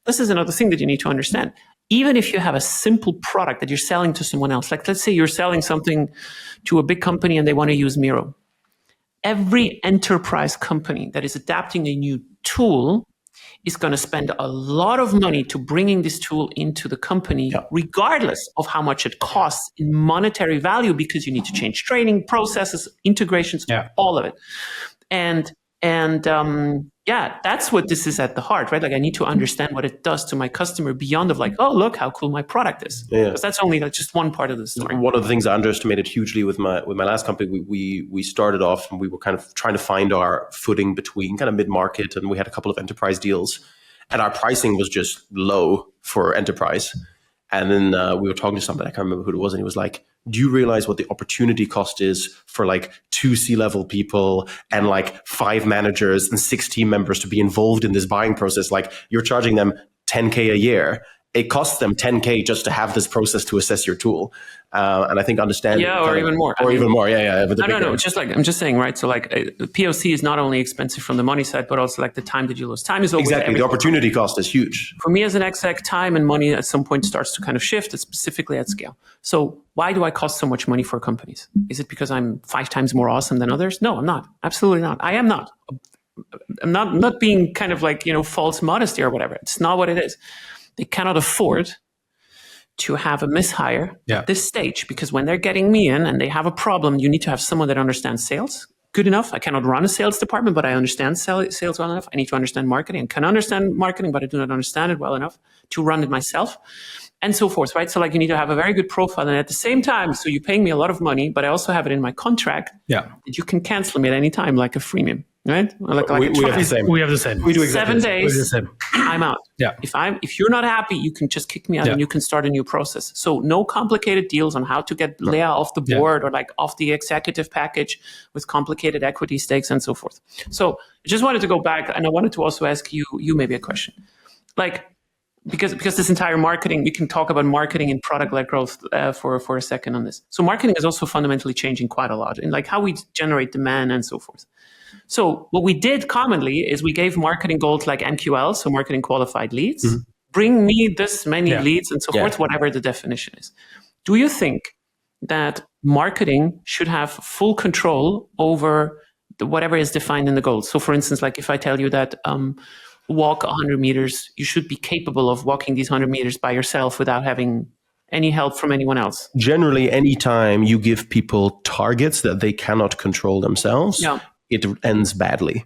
This is another thing that you need to understand. Even if you have a simple product that you're selling to someone else, like let's say you're selling something to a big company and they want to use Miro. Every enterprise company that is adapting a new tool is going to spend a lot of money to bringing this tool into the company, regardless of how much it costs in monetary value, because you need to change training processes, integrations, all of it. And that's what this is at the heart, right? Like I need to understand what it does to my customer beyond of like, oh, look how cool my product is. Because that's only like just one part of the story. One of the things I underestimated hugely with my last company, we started off and we were kind of trying to find our footing between kind of mid-market, and we had a couple of enterprise deals and our pricing was just low for enterprise. And then we were talking to somebody, I can't remember who it was, and he was like, do you realize what the opportunity cost is for like 2 C-level people and like 5 managers and 6 team members to be involved in this buying process? Like you're charging them 10K a year. It costs them 10K just to have this process to assess your tool. And I think understanding... or even more. Even more, No. It's just like, I'm just saying, right? So like POC is not only expensive from the money side, but also like the time that you lose. Time is always... Exactly, the opportunity cost is huge. For me as an exec, time and money at some point starts to kind of shift, specifically at scale. So why do I cost so much money for companies? Is it because I'm 5 times more awesome than others? No, I'm not. Absolutely not. I am not. I'm not being kind of like, false modesty or whatever. It's not what it is. They cannot afford to have a mishire at this stage, because when they're getting me in and they have a problem, you need to have someone that understands sales good enough. I cannot run a sales department, but I understand sales well enough. I need to understand marketing and can understand marketing, but I do not understand it well enough to run it myself, and so forth, right? So like you need to have a very good profile. And at the same time, so you're paying me a lot of money, but I also have it in my contract that you can cancel me at any time, like a freemium. Right? Like we have the same. We have the same. We do exactly 7 days. I'm out. Yeah. If you're not happy, you can just kick me out and you can start a new process. So no complicated deals on how to get Leah off the board or like off the executive package with complicated equity stakes and so forth. So I just wanted to go back, and I wanted to also ask you maybe a question. Like, because this entire marketing, we can talk about marketing and product-led growth for a second on this. So marketing is also fundamentally changing quite a lot in like how we generate demand and so forth. So what we did commonly is we gave marketing goals like MQL, so marketing qualified leads. Mm-hmm. Bring me this many leads and so forth, whatever the definition is. Do you think that marketing should have full control over whatever is defined in the goals? So for instance, like if I tell you that walk 100 meters, you should be capable of walking these 100 meters by yourself without having any help from anyone else. Generally, anytime you give people targets that they cannot control themselves, it ends badly.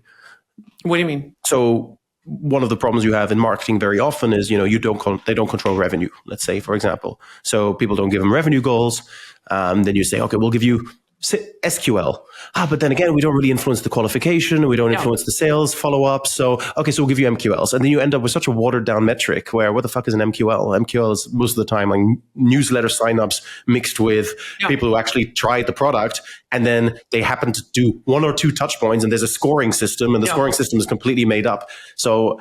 What do you mean? So one of the problems you have in marketing very often is, they don't control revenue, let's say, for example. So people don't give them revenue goals. Then you say, okay, we'll give you SQL. But then again, we don't really influence the qualification. We don't influence the sales follow-up. So we'll give you MQLs. And then you end up with such a watered down metric where what the fuck is an MQL? MQL is most of the time like newsletter signups mixed with people who actually tried the product. And then they happen to do 1 or 2 touch points and there's a scoring system and the scoring system is completely made up. So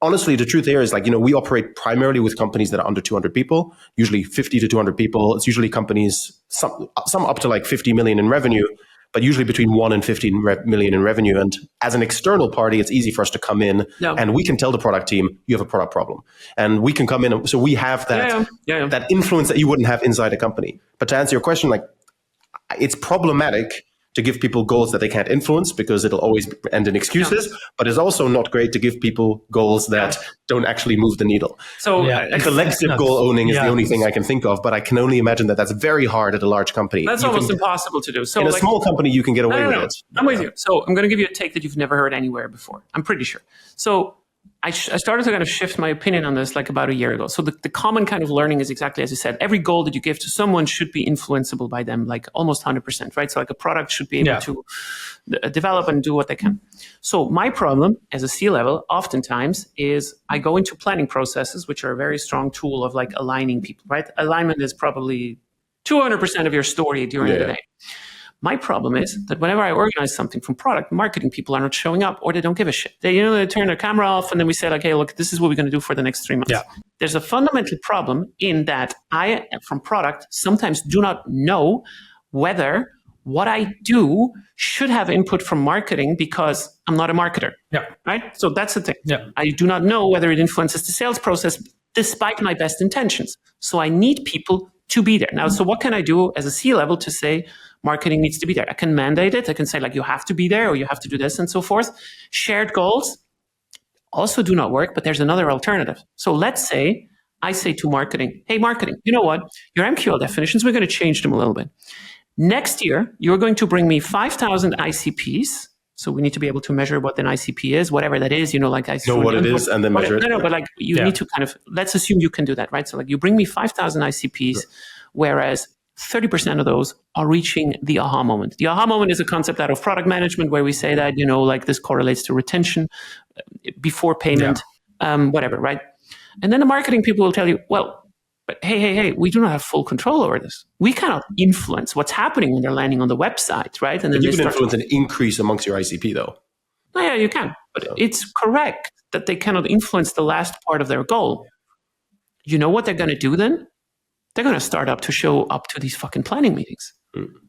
honestly, the truth here is we operate primarily with companies that are under 200 people, usually 50 to 200 people. It's usually companies, some up to like 50 million in revenue, but usually between 1 and 15 million in revenue. And as an external party, it's easy for us to come in and we can tell the product team, you have a product problem. And we can come in. So we have that influence that you wouldn't have inside a company. But to answer your question, it's problematic to give people goals that they can't influence because it'll always end in excuses, but it's also not great to give people goals that don't actually move the needle. So collective goal owning is the only thing I can think of, but I can only imagine that that's very hard at a large company. That's almost impossible to do. So in a small company, you can get away with it. I'm with you. So I'm going to give you a take that you've never heard anywhere before. I'm pretty sure. So I started to kind of shift my opinion on this like about a year ago. So the common kind of learning is exactly as you said. Every goal that you give to someone should be influenceable by them, like almost 100%, right? So like a product should be able to develop and do what they can. So my problem as a C-level oftentimes is I go into planning processes, which are a very strong tool of like aligning people, right? Alignment is probably 200% of your story during the day. My problem is that whenever I organize something from product, marketing people are not showing up or they don't give a shit. They turn their camera off and then we say, okay, look, this is what we're going to do for the next 3 months. Yeah. There's a fundamental problem in that I, from product, sometimes do not know whether what I do should have input from marketing because I'm not a marketer. Yeah. Right? So that's the thing. Yeah. I do not know whether it influences the sales process despite my best intentions. So I need people to be there. Now, so what can I do as a C-level to say marketing needs to be there? I can mandate it. I can say like, you have to be there or you have to do this and so forth. Shared goals also do not work, but there's another alternative. So let's say I say to marketing, hey, marketing, you know what? Your MQL definitions, we're going to change them a little bit. Next year, you're going to bring me 5,000 ICPs. So we need to be able to measure what an ICP is, whatever that is, like I know what it is and then measure it. No, but like you need to kind of, let's assume you can do that, right? So like you bring me 5,000 ICPs, whereas 30% of those are reaching the aha moment. The aha moment is a concept out of product management where we say that, like this correlates to retention before payment, whatever, right? And then the marketing people will tell you, well, but hey, we do not have full control over this. We cannot influence what's happening when they're landing on the website, right? And then you can influence an increase amongst your ICP, though. Oh, yeah, you can. But it's correct that they cannot influence the last part of their goal. You know what they're going to do then? They're going to start up to show up to these fucking planning meetings.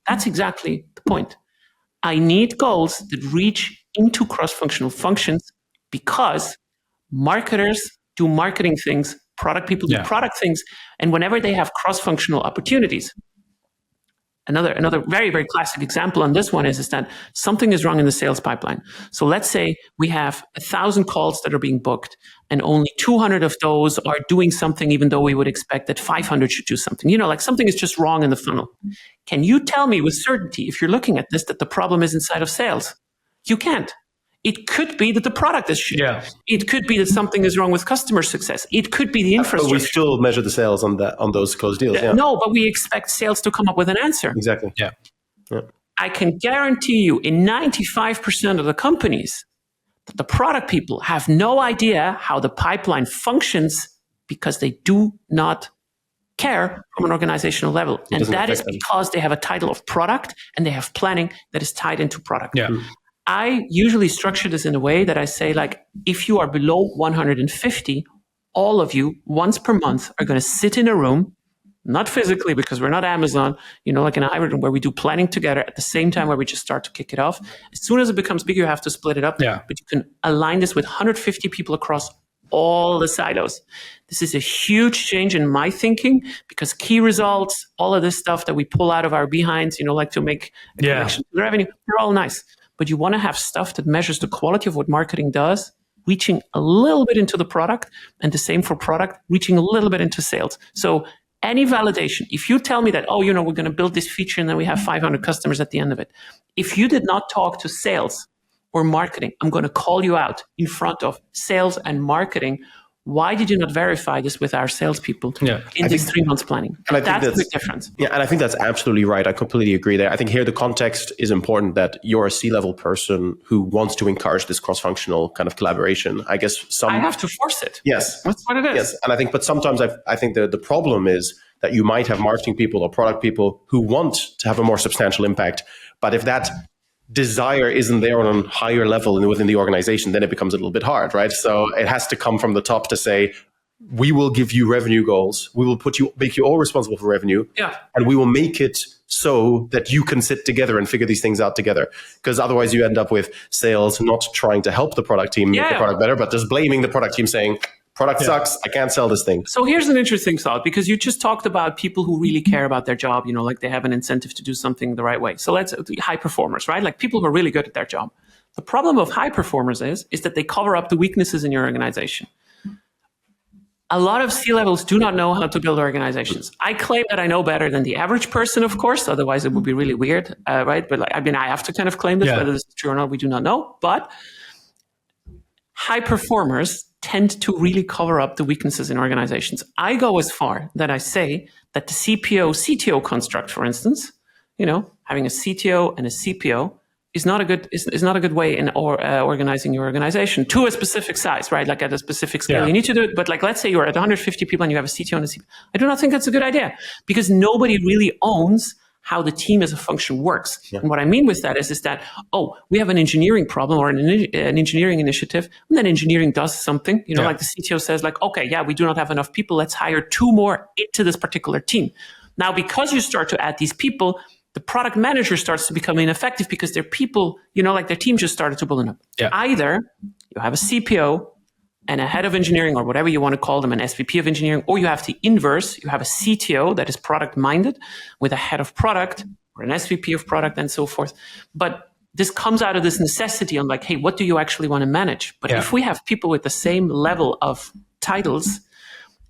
That's exactly the point. I need goals that reach into cross-functional functions because marketers do marketing things, product people do product things, and whenever they have cross-functional opportunities, another very, very classic example on this one is that something is wrong in the sales pipeline. So let's say we have 1,000 calls that are being booked and only 200 of those are doing something, even though we would expect that 500 should do something. Like something is just wrong in the funnel. Can you tell me with certainty, if you're looking at this, that the problem is inside of sales? You can't. It could be that the product is shit. Yeah. It could be that something is wrong with customer success. It could be the infrastructure. But we still measure the sales on those closed deals. Yeah. No, but we expect sales to come up with an answer. Exactly. Yeah. I can guarantee you in 95% of the companies that the product people have no idea how the pipeline functions because they do not care from an organizational level. And that is because they have a title of product and they have planning that is tied into product. Yeah. I usually structure this in a way that I say, like, if you are below 150, all of you once per month are going to sit in a room, not physically because we're not Amazon, like in a hybrid room where we do planning together at the same time where we just start to kick it off. As soon as it becomes bigger, you have to split it up. Yeah. But you can align this with 150 people across all the silos. This is a huge change in my thinking because key results, all of this stuff that we pull out of our behinds, like to make a connection to the revenue, they're all nice. But you want to have stuff that measures the quality of what marketing does, reaching a little bit into the product, and the same for product, reaching a little bit into sales. So any validation, if you tell me that, we're going to build this feature and then we have 500 customers at the end of it. If you did not talk to sales or marketing, I'm going to call you out in front of sales and marketing. Why did you not verify this with our salespeople in this 3 months planning? And that's the big difference. Yeah, and I think that's absolutely right. I completely agree there. I think here the context is important that you're a C-level person who wants to encourage this cross-functional kind of collaboration. I guess I have to force it. Yes. That's what it is. Yes, and but sometimes I think the problem is that you might have marketing people or product people who want to have a more substantial impact, but if that desire isn't there on a higher level within the organization, then it becomes a little bit hard, right? So it has to come from the top to say, we will give you revenue goals. We will make you all responsible for revenue. Yeah. And we will make it so that you can sit together and figure these things out together. Because otherwise you end up with sales not trying to help the product team make the product better, but just blaming the product team saying, product sucks, I can't sell this thing. So here's an interesting thought, because you just talked about people who really care about their job, like they have an incentive to do something the right way. So let's high performers, right? Like people who are really good at their job. The problem of high performers is that they cover up the weaknesses in your organization. A lot of C-levels do not know how to build organizations. I claim that I know better than the average person, of course, otherwise it would be really weird, right? But I have to kind of claim this, whether this is true or not, we do not know. But high performers tend to really cover up the weaknesses in organizations. I go as far that I say that the CPO-CTO construct, for instance, having a CTO and a CPO is not a good way in organizing your organization to a specific size, right? Like at a specific scale, you need to do it. But like, let's say you're at 150 people and you have a CTO and a CPO. I do not think that's a good idea because nobody really owns how the team as a function works. Yeah. And what I mean with that is that, we have an engineering problem or an engineering initiative, and then engineering does something, like the CTO says like, we do not have enough people. Let's hire 2 more into this particular team. Now, because you start to add these people, the product manager starts to become ineffective because their people, like their team just started to build up. Yeah. Either you have a CPO and a head of engineering or whatever you want to call them, an SVP of engineering, or you have the inverse. You have a CTO that is product minded with a head of product or an SVP of product and so forth. But this comes out of this necessity on like, hey, what do you actually want to manage? But if we have people with the same level of titles,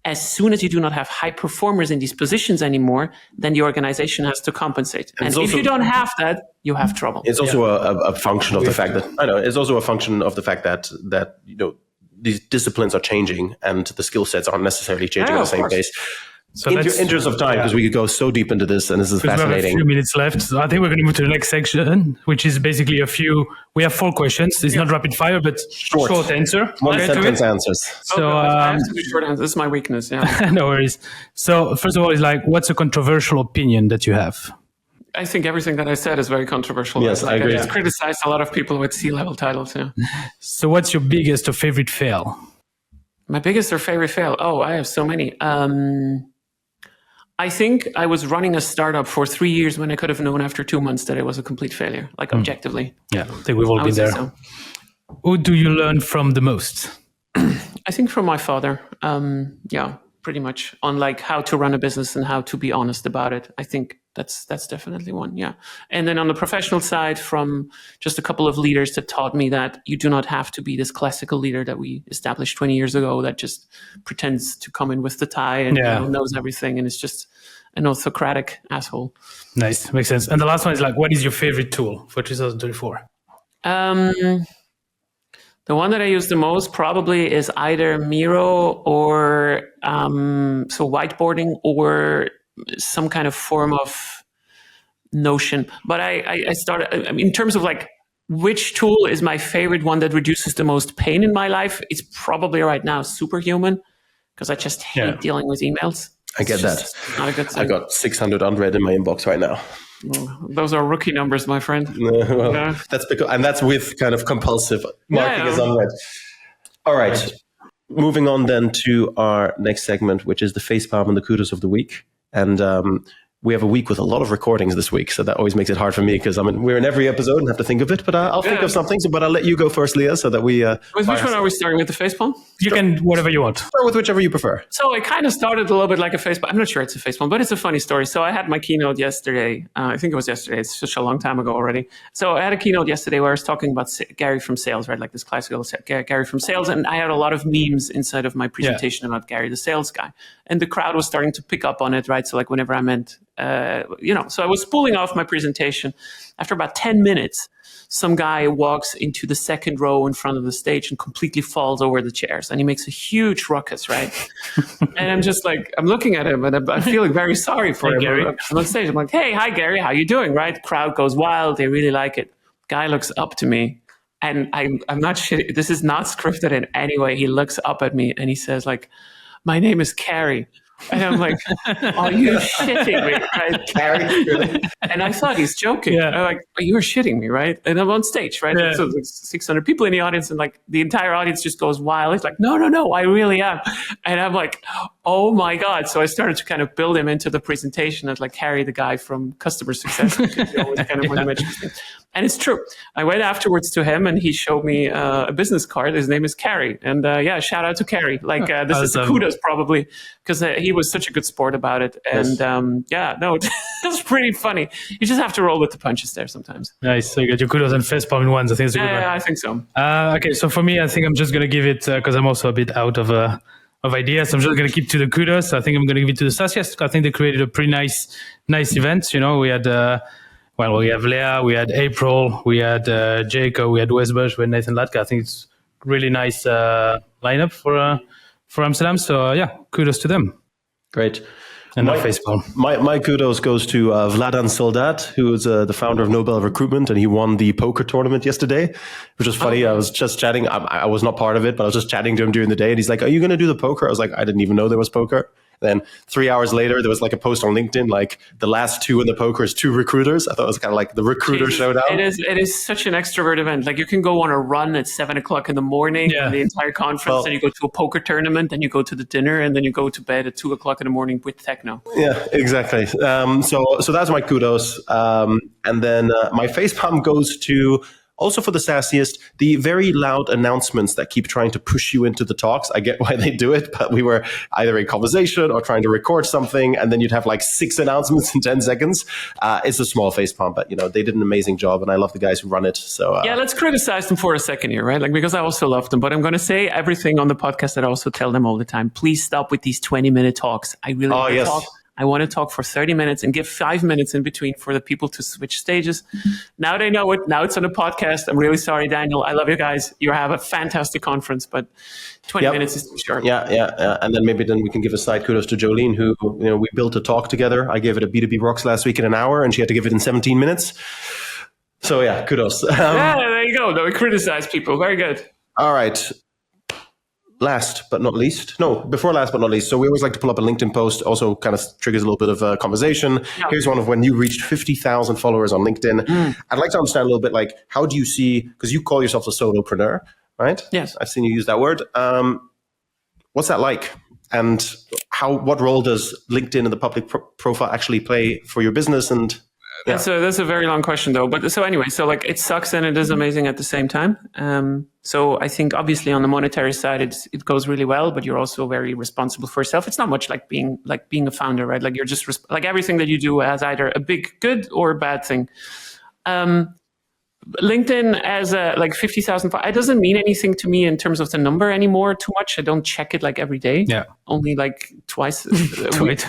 as soon as you do not have high performers in these positions anymore, then the organization has to compensate. And if you don't have that, you have trouble. It's also a function of the fact that it's also a function of the fact that these disciplines are changing and the skill sets aren't necessarily changing at the same pace. So in the interest of time, because we could go so deep into this, and this is fascinating. We have a few minutes left. So I think we're going to move to the next section, which is basically we have 4 questions. It's not rapid fire, but short answer. 1-sentence answers. So I have to be short answers. This is my weakness. Yeah. No worries. So first of all, it's like, what's a controversial opinion that you have? I think everything that I said is very controversial. Yes, I agree. I just criticized a lot of people with C-level titles. Yeah. So what's your biggest or favorite fail? My biggest or favorite fail? I have so many. I think I was running a startup for 3 years when I could have known after 2 months that it was a complete failure, like objectively. Yeah, I think we've all been there. So. Who do you learn from the most? I think from my father. Pretty much on like how to run a business and how to be honest about it. I think that's definitely one. Yeah. And then on the professional side, from just a couple of leaders that taught me that you do not have to be this classical leader that we established 20 years ago that just pretends to come in with the tie and knows everything and is just an autocratic asshole. Nice. Makes sense. And the last one is like, what is your favorite tool for 2024? The one that I use the most probably is either Miro or whiteboarding or some kind of form of Notion. But I started, in terms of like which tool is my favorite one that reduces the most pain in my life, it's probably right now Superhuman, because I just hate dealing with emails. I get that. Not a good thing. I got 600 unread in my inbox right now. Those are rookie numbers, my friend. That's because, and that's with kind of compulsive marking as unread. All right. moving on then to our next segment, which is the facepalm and the kudos of the week. And we have a week with a lot of recordings this week, so that always makes it hard for me because we're in every episode and have to think of it. But I'll think of something. But I'll let you go first, Leah, so that we. Which one are we starting with? The facepalm? You can whatever you want. Start with whichever you prefer. So I kind of started a little bit like a facepalm. I'm not sure it's a facepalm, but it's a funny story. So I had my keynote yesterday. I think it was yesterday. It's such a long time ago already. So I had a keynote yesterday where I was talking about Gary from sales, right? Like this classical Gary from sales, and I had a lot of memes inside of my presentation about Gary, the sales guy, and the crowd was starting to pick up on it, right? So like whenever I meant. So I was spooling off my presentation. After about 10 minutes, some guy walks into the second row in front of the stage and completely falls over the chairs. And he makes a huge ruckus, right? And I'm just like, I'm looking at him and I'm feeling very sorry for him. Gary. I'm on stage. I'm like, hey, hi, Gary. How you doing? Right? Crowd goes wild. They really like it. Guy looks up to me. And I'm not shitting. This is not scripted in any way. He looks up at me and he says like, my name is Carrie. And I'm like, are you shitting me? Right? Carrie? And I thought he's joking. Yeah. I'm like, you were shitting me, right? And I'm on stage, right? Yeah. So there's 600 people in the audience and like the entire audience just goes wild. It's like, no, I really am. And I'm like, oh my God. So I started to kind of build him into the presentation as like Carrie, the guy from customer success. Because you always kind of want to mention his name. And it's true. I went afterwards to him and he showed me a business card. His name is Carrie. And shout out to Carrie. Like this is the kudos probably because he was such a good sport about it. And it's pretty funny. You just have to roll with the punches there sometimes. Nice. So you got your kudos and facepalm in ones. I think it's a good one. Yeah, I think so. Okay, so for me, I think I'm just going to give it, because I'm also a bit out of ideas. I'm just going to keep to the kudos. I think I'm going to give it to the SaaS. Yes, I think they created a pretty nice event. You know, we had... we have Leah, we had April, we had Jacob, we had Westbush, we had Nathan Latka. I think it's really nice lineup for Amsterdam. So kudos to them. Great. And my facepalm. My kudos goes to Vladan Soldat, who is the founder of Nobel Recruitment, and he won the poker tournament yesterday, which was funny. I was just chatting. I was not part of it, but I was just chatting to him during the day, and he's like, "Are you going to do the poker?" I was like, "I didn't even know there was poker." Then 3 hours later, there was like a post on LinkedIn, like the last two in the poker is two recruiters. I thought it was kind of like the recruiter showdown. It is such an extrovert event. Like you can go on a run at 7:00 in the morning, and the entire conference, and you go to a poker tournament, and you go to the dinner, and then you go to bed at 2:00 in the morning with techno. Yeah, exactly. So that's my kudos. And then my facepalm goes to, also for the sassiest, the very loud announcements that keep trying to push you into the talks. I get why they do it, but we were either in conversation or trying to record something, and then you'd have like 6 announcements in 10 seconds. It's a small facepalm, but they did an amazing job, and I love the guys who run it. So let's criticize them for a second here, right? Like because I also love them, but I'm going to say everything on the podcast that I also tell them all the time. Please stop with these 20-minute talks. I really want to talk. I want to talk for 30 minutes and give 5 minutes in between for the people to switch stages. Now they know it. Now it's on a podcast. I'm really sorry, Daniel. I love you guys. You have a fantastic conference, but 20 minutes is too short. Yeah. And then we can give a side kudos to Jolene, who, we built a talk together. I gave it a B2B Rocks last week in an hour, and she had to give it in 17 minutes. So kudos. There you go. We criticize people. Very good. All right. Before last but not least. So we always like to pull up a LinkedIn post, also kind of triggers a little bit of a conversation. Yeah. Here's one of when you reached 50,000 followers on LinkedIn. I'd like to understand a little bit, like, how do you see, because you call yourself a solopreneur, right? Yes. I've seen you use that word. What's that like? And what role does LinkedIn and the public profile actually play for your business? And that's a very long question though. But so anyway, so like it sucks and it is amazing at the same time. So I think obviously on the monetary side, it goes really well, but you're also very responsible for yourself. It's not much like being a founder, right? Like you're just like everything that you do has either a big good or a bad thing. LinkedIn as like 50,000, it doesn't mean anything to me in terms of the number anymore too much. I don't check it like every day. Yeah. Only like twice a week.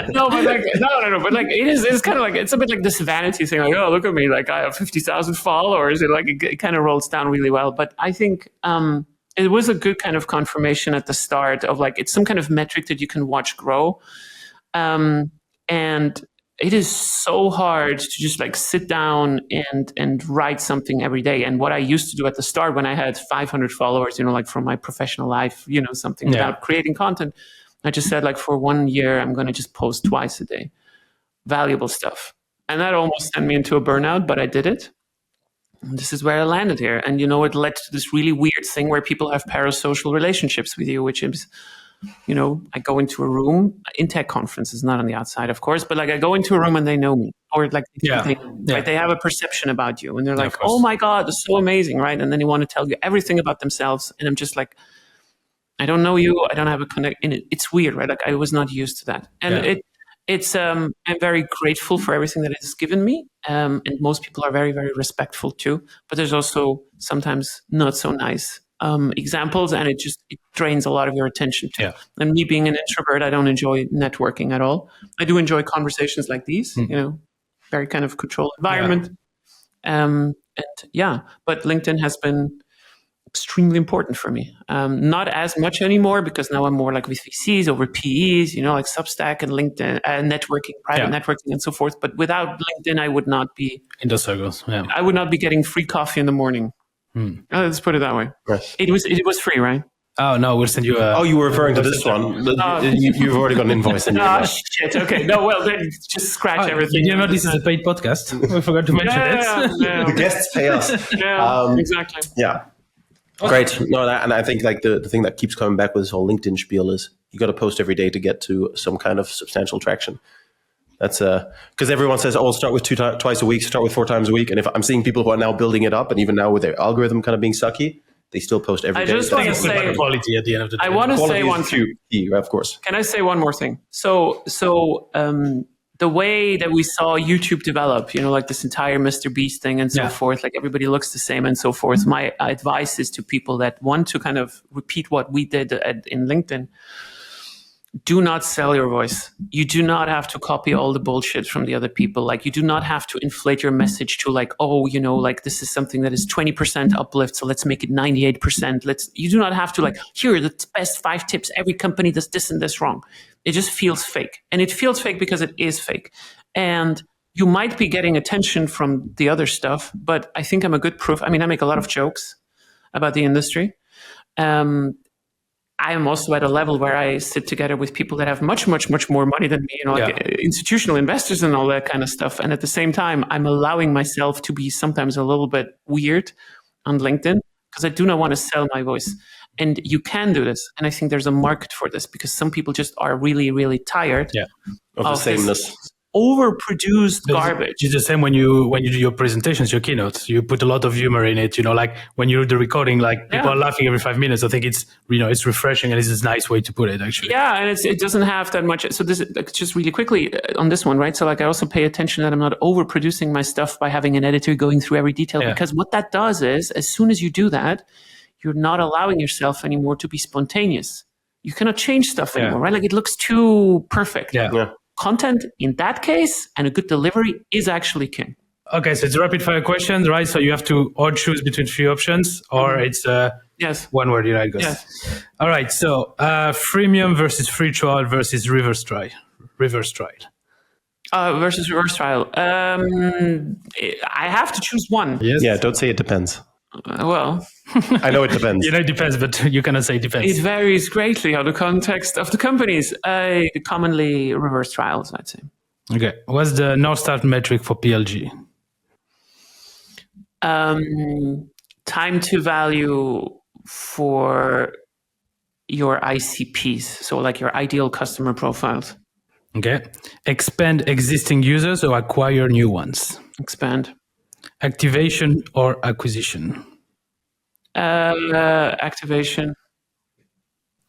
No, but like it's kind of like, it's a bit like this vanity thing. Like, oh, look at me. Like I have 50,000 followers. It kind of rolls down really well. But I think it was a good kind of confirmation at the start of like, it's some kind of metric that you can watch grow. And it is so hard to just like sit down and write something every day. And what I used to do at the start when I had 500 followers, like from my professional life, something about creating content, I just said like for 1 year, I'm going to just post twice a day, valuable stuff. And that almost sent me into a burnout, but I did it. this is where I landed here. And, it led to this really weird thing where people have parasocial relationships with you, which is, I go into a room in tech conferences, not on the outside, of course, but like I go into a room and they know me, or like right? They have a perception about you, and they're like, "Oh my God, it's so amazing," right? And then they want to tell you everything about themselves, and I'm just like, I don't know you, I don't have a connect. And it's weird, right? Like I was not used to that, and I'm very grateful for everything that it has given me, and most people are very, very respectful too. But there's also sometimes not so nice examples, and it drains a lot of your attention too. And me being an introvert, I don't enjoy networking at all. I do enjoy conversations like these, very kind of controlled environment. But LinkedIn has been extremely important for me. Not as much anymore, because now I'm more like with VCs over PEs, like Substack and LinkedIn, networking, private networking and so forth. But without LinkedIn, I would not be in the circles. Yeah. I would not be getting free coffee in the morning. Let's put it that way. Yes. It was free, right? Oh, no, we'll send you a... Oh, you were referring to this one. You've already got an invoice. Shit. Okay. No, well, then just scratch everything. This is a paid podcast. We forgot to mention it. The guests pay us. Exactly. Yeah. Great. No, and I think like the thing that keeps coming back with this whole LinkedIn spiel is you got to post every day to get to some kind of substantial traction. That's because everyone says, "Oh, start with twice a week, start with 4 times a week." And if I'm seeing people who are now building it up, and even now with their algorithm kind of being sucky, they still post every day. I just want to say quality at the end of the day. I want to say one thing. Of course. Can I say one more thing? So the way that we saw YouTube develop, like this entire Mr. Beast thing and so forth, like everybody looks the same and so forth. My advice is to people that want to kind of repeat what we did in LinkedIn. Do not sell your voice. You do not have to copy all the bullshit from the other people. Like you do not have to inflate your message to like, like this is something that is 20% uplift, so let's make it 98%. You do not have to like, here are the best 5 tips. Every company does this and this wrong. It just feels fake. And it feels fake because it is fake. And you might be getting attention from the other stuff, but I think I'm a good proof. I mean, I make a lot of jokes about the industry. I am also at a level where I sit together with people that have much, much, much more money than me, like institutional investors and all that kind of stuff. And at the same time, I'm allowing myself to be sometimes a little bit weird on LinkedIn because I do not want to sell my voice. And you can do this. And I think there's a market for this because some people just are really, really tired of the sameness. Overproduced garbage. It's the same when you do your presentations, your keynotes. You put a lot of humor in it. Like when you do the recording, like people are laughing every 5 minutes. I think it's it's refreshing and it's a nice way to put it actually. Yeah, and it doesn't have that much. So this just really quickly on this one, right? So like I also pay attention that I'm not overproducing my stuff by having an editor going through every detail because what that does is as soon as you do that, you're not allowing yourself anymore to be spontaneous. You cannot change stuff anymore, right? Like it looks too perfect. Yeah. Content in that case and a good delivery is actually king. Okay, so it's a rapid fire question, right? So you have to or choose between 3 options or it's one word, right? Yes. All right, so freemium versus free trial versus reverse trial. Versus reverse trial. I have to choose one. Yes. Yeah, don't say it depends. Well, I know it depends. It depends, but you cannot say it depends. It varies greatly on the context of the companies. Commonly reverse trials, I'd say. Okay. What's the North Star metric for PLG? Time to value for your ICPs. So like your ideal customer profiles. Okay. Expand existing users or acquire new ones? Expand. Activation or acquisition? Activation.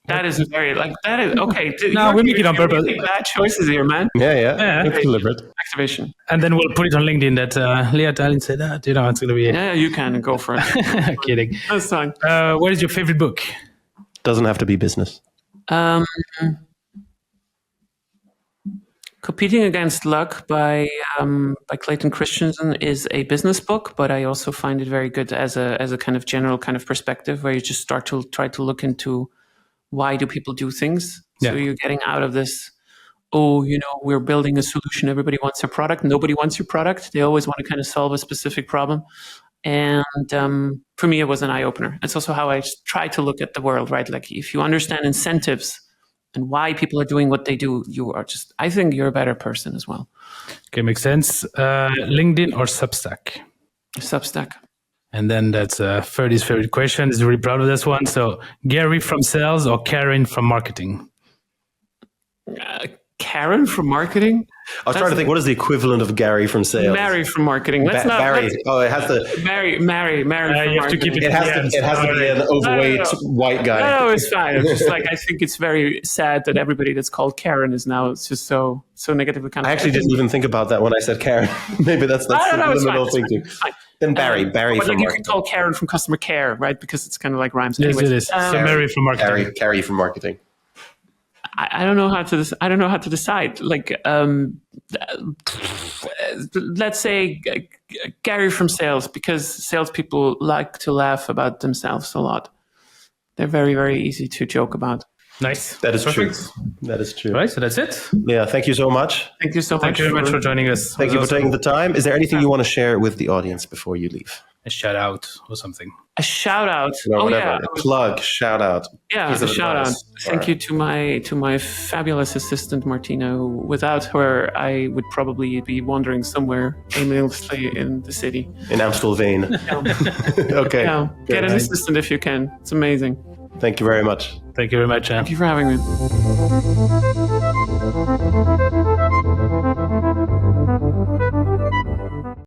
That is very that is okay. No, we make it on purpose. Bad choices here, man. Yeah. It's deliberate. Activation. And then we'll put it on LinkedIn that Leah Tharin said that. It's going to be. Yeah, you can go for it. Kidding. That's fine. What is your favorite book? Doesn't have to be business. Competing Against Luck by Clayton Christensen is a business book, but I also find it very good as a kind of general kind of perspective where you just start to try to look into why do people do things. So you're getting out of this, we're building a solution. Everybody wants a product. Nobody wants your product. They always want to kind of solve a specific problem. And for me, it was an eye-opener. It's also how I try to look at the world, right? Like if you understand incentives and why people are doing what they do, I think you're a better person as well. Okay, makes sense. LinkedIn or Substack? Substack. And then that's Ferdy's favorite question. He's really proud of this one. So Gary from sales or Karen from marketing? Karen from marketing? I was trying to think, what is the equivalent of Gary from sales? Mary from marketing. Barry. Oh, it has to. Mary from you have to keep marketing. It has to be an overweight white guy. No, it's fine. It's just like I think it's very sad that everybody that's called Karen is now it's just so negatively kind of. I actually didn't even think about that when I said Karen. Maybe that's subliminal thinking. Then Barry but from like you marketing. could call Karen from customer care, right? Because it's kind of like rhymes. Yes, Anyways, it is. So Mary from marketing. Gary from marketing. I don't know how to decide. Like, let's say Gary from sales, because salespeople like to laugh about themselves a lot. They're very, very easy to joke about. Nice. That is Perfect. true. That is true. All right, so that's it. Yeah, thank you so much. Thank you so much. Thank you very much for joining us. Thank you for taking the time. Is there anything you want to share with the audience before you leave? A shout out or something. A shout out. Or Oh whatever. yeah. A plug, shout out. Yeah, piece a of shout out. advice. Thank you to my fabulous assistant Martina. Who, without her, I would probably be wandering somewhere aimlessly in the city. In Amstelveen. Okay. Yeah, get an assistant if you can. It's amazing. Thank you very much. Thank you very much. Thank you for having me.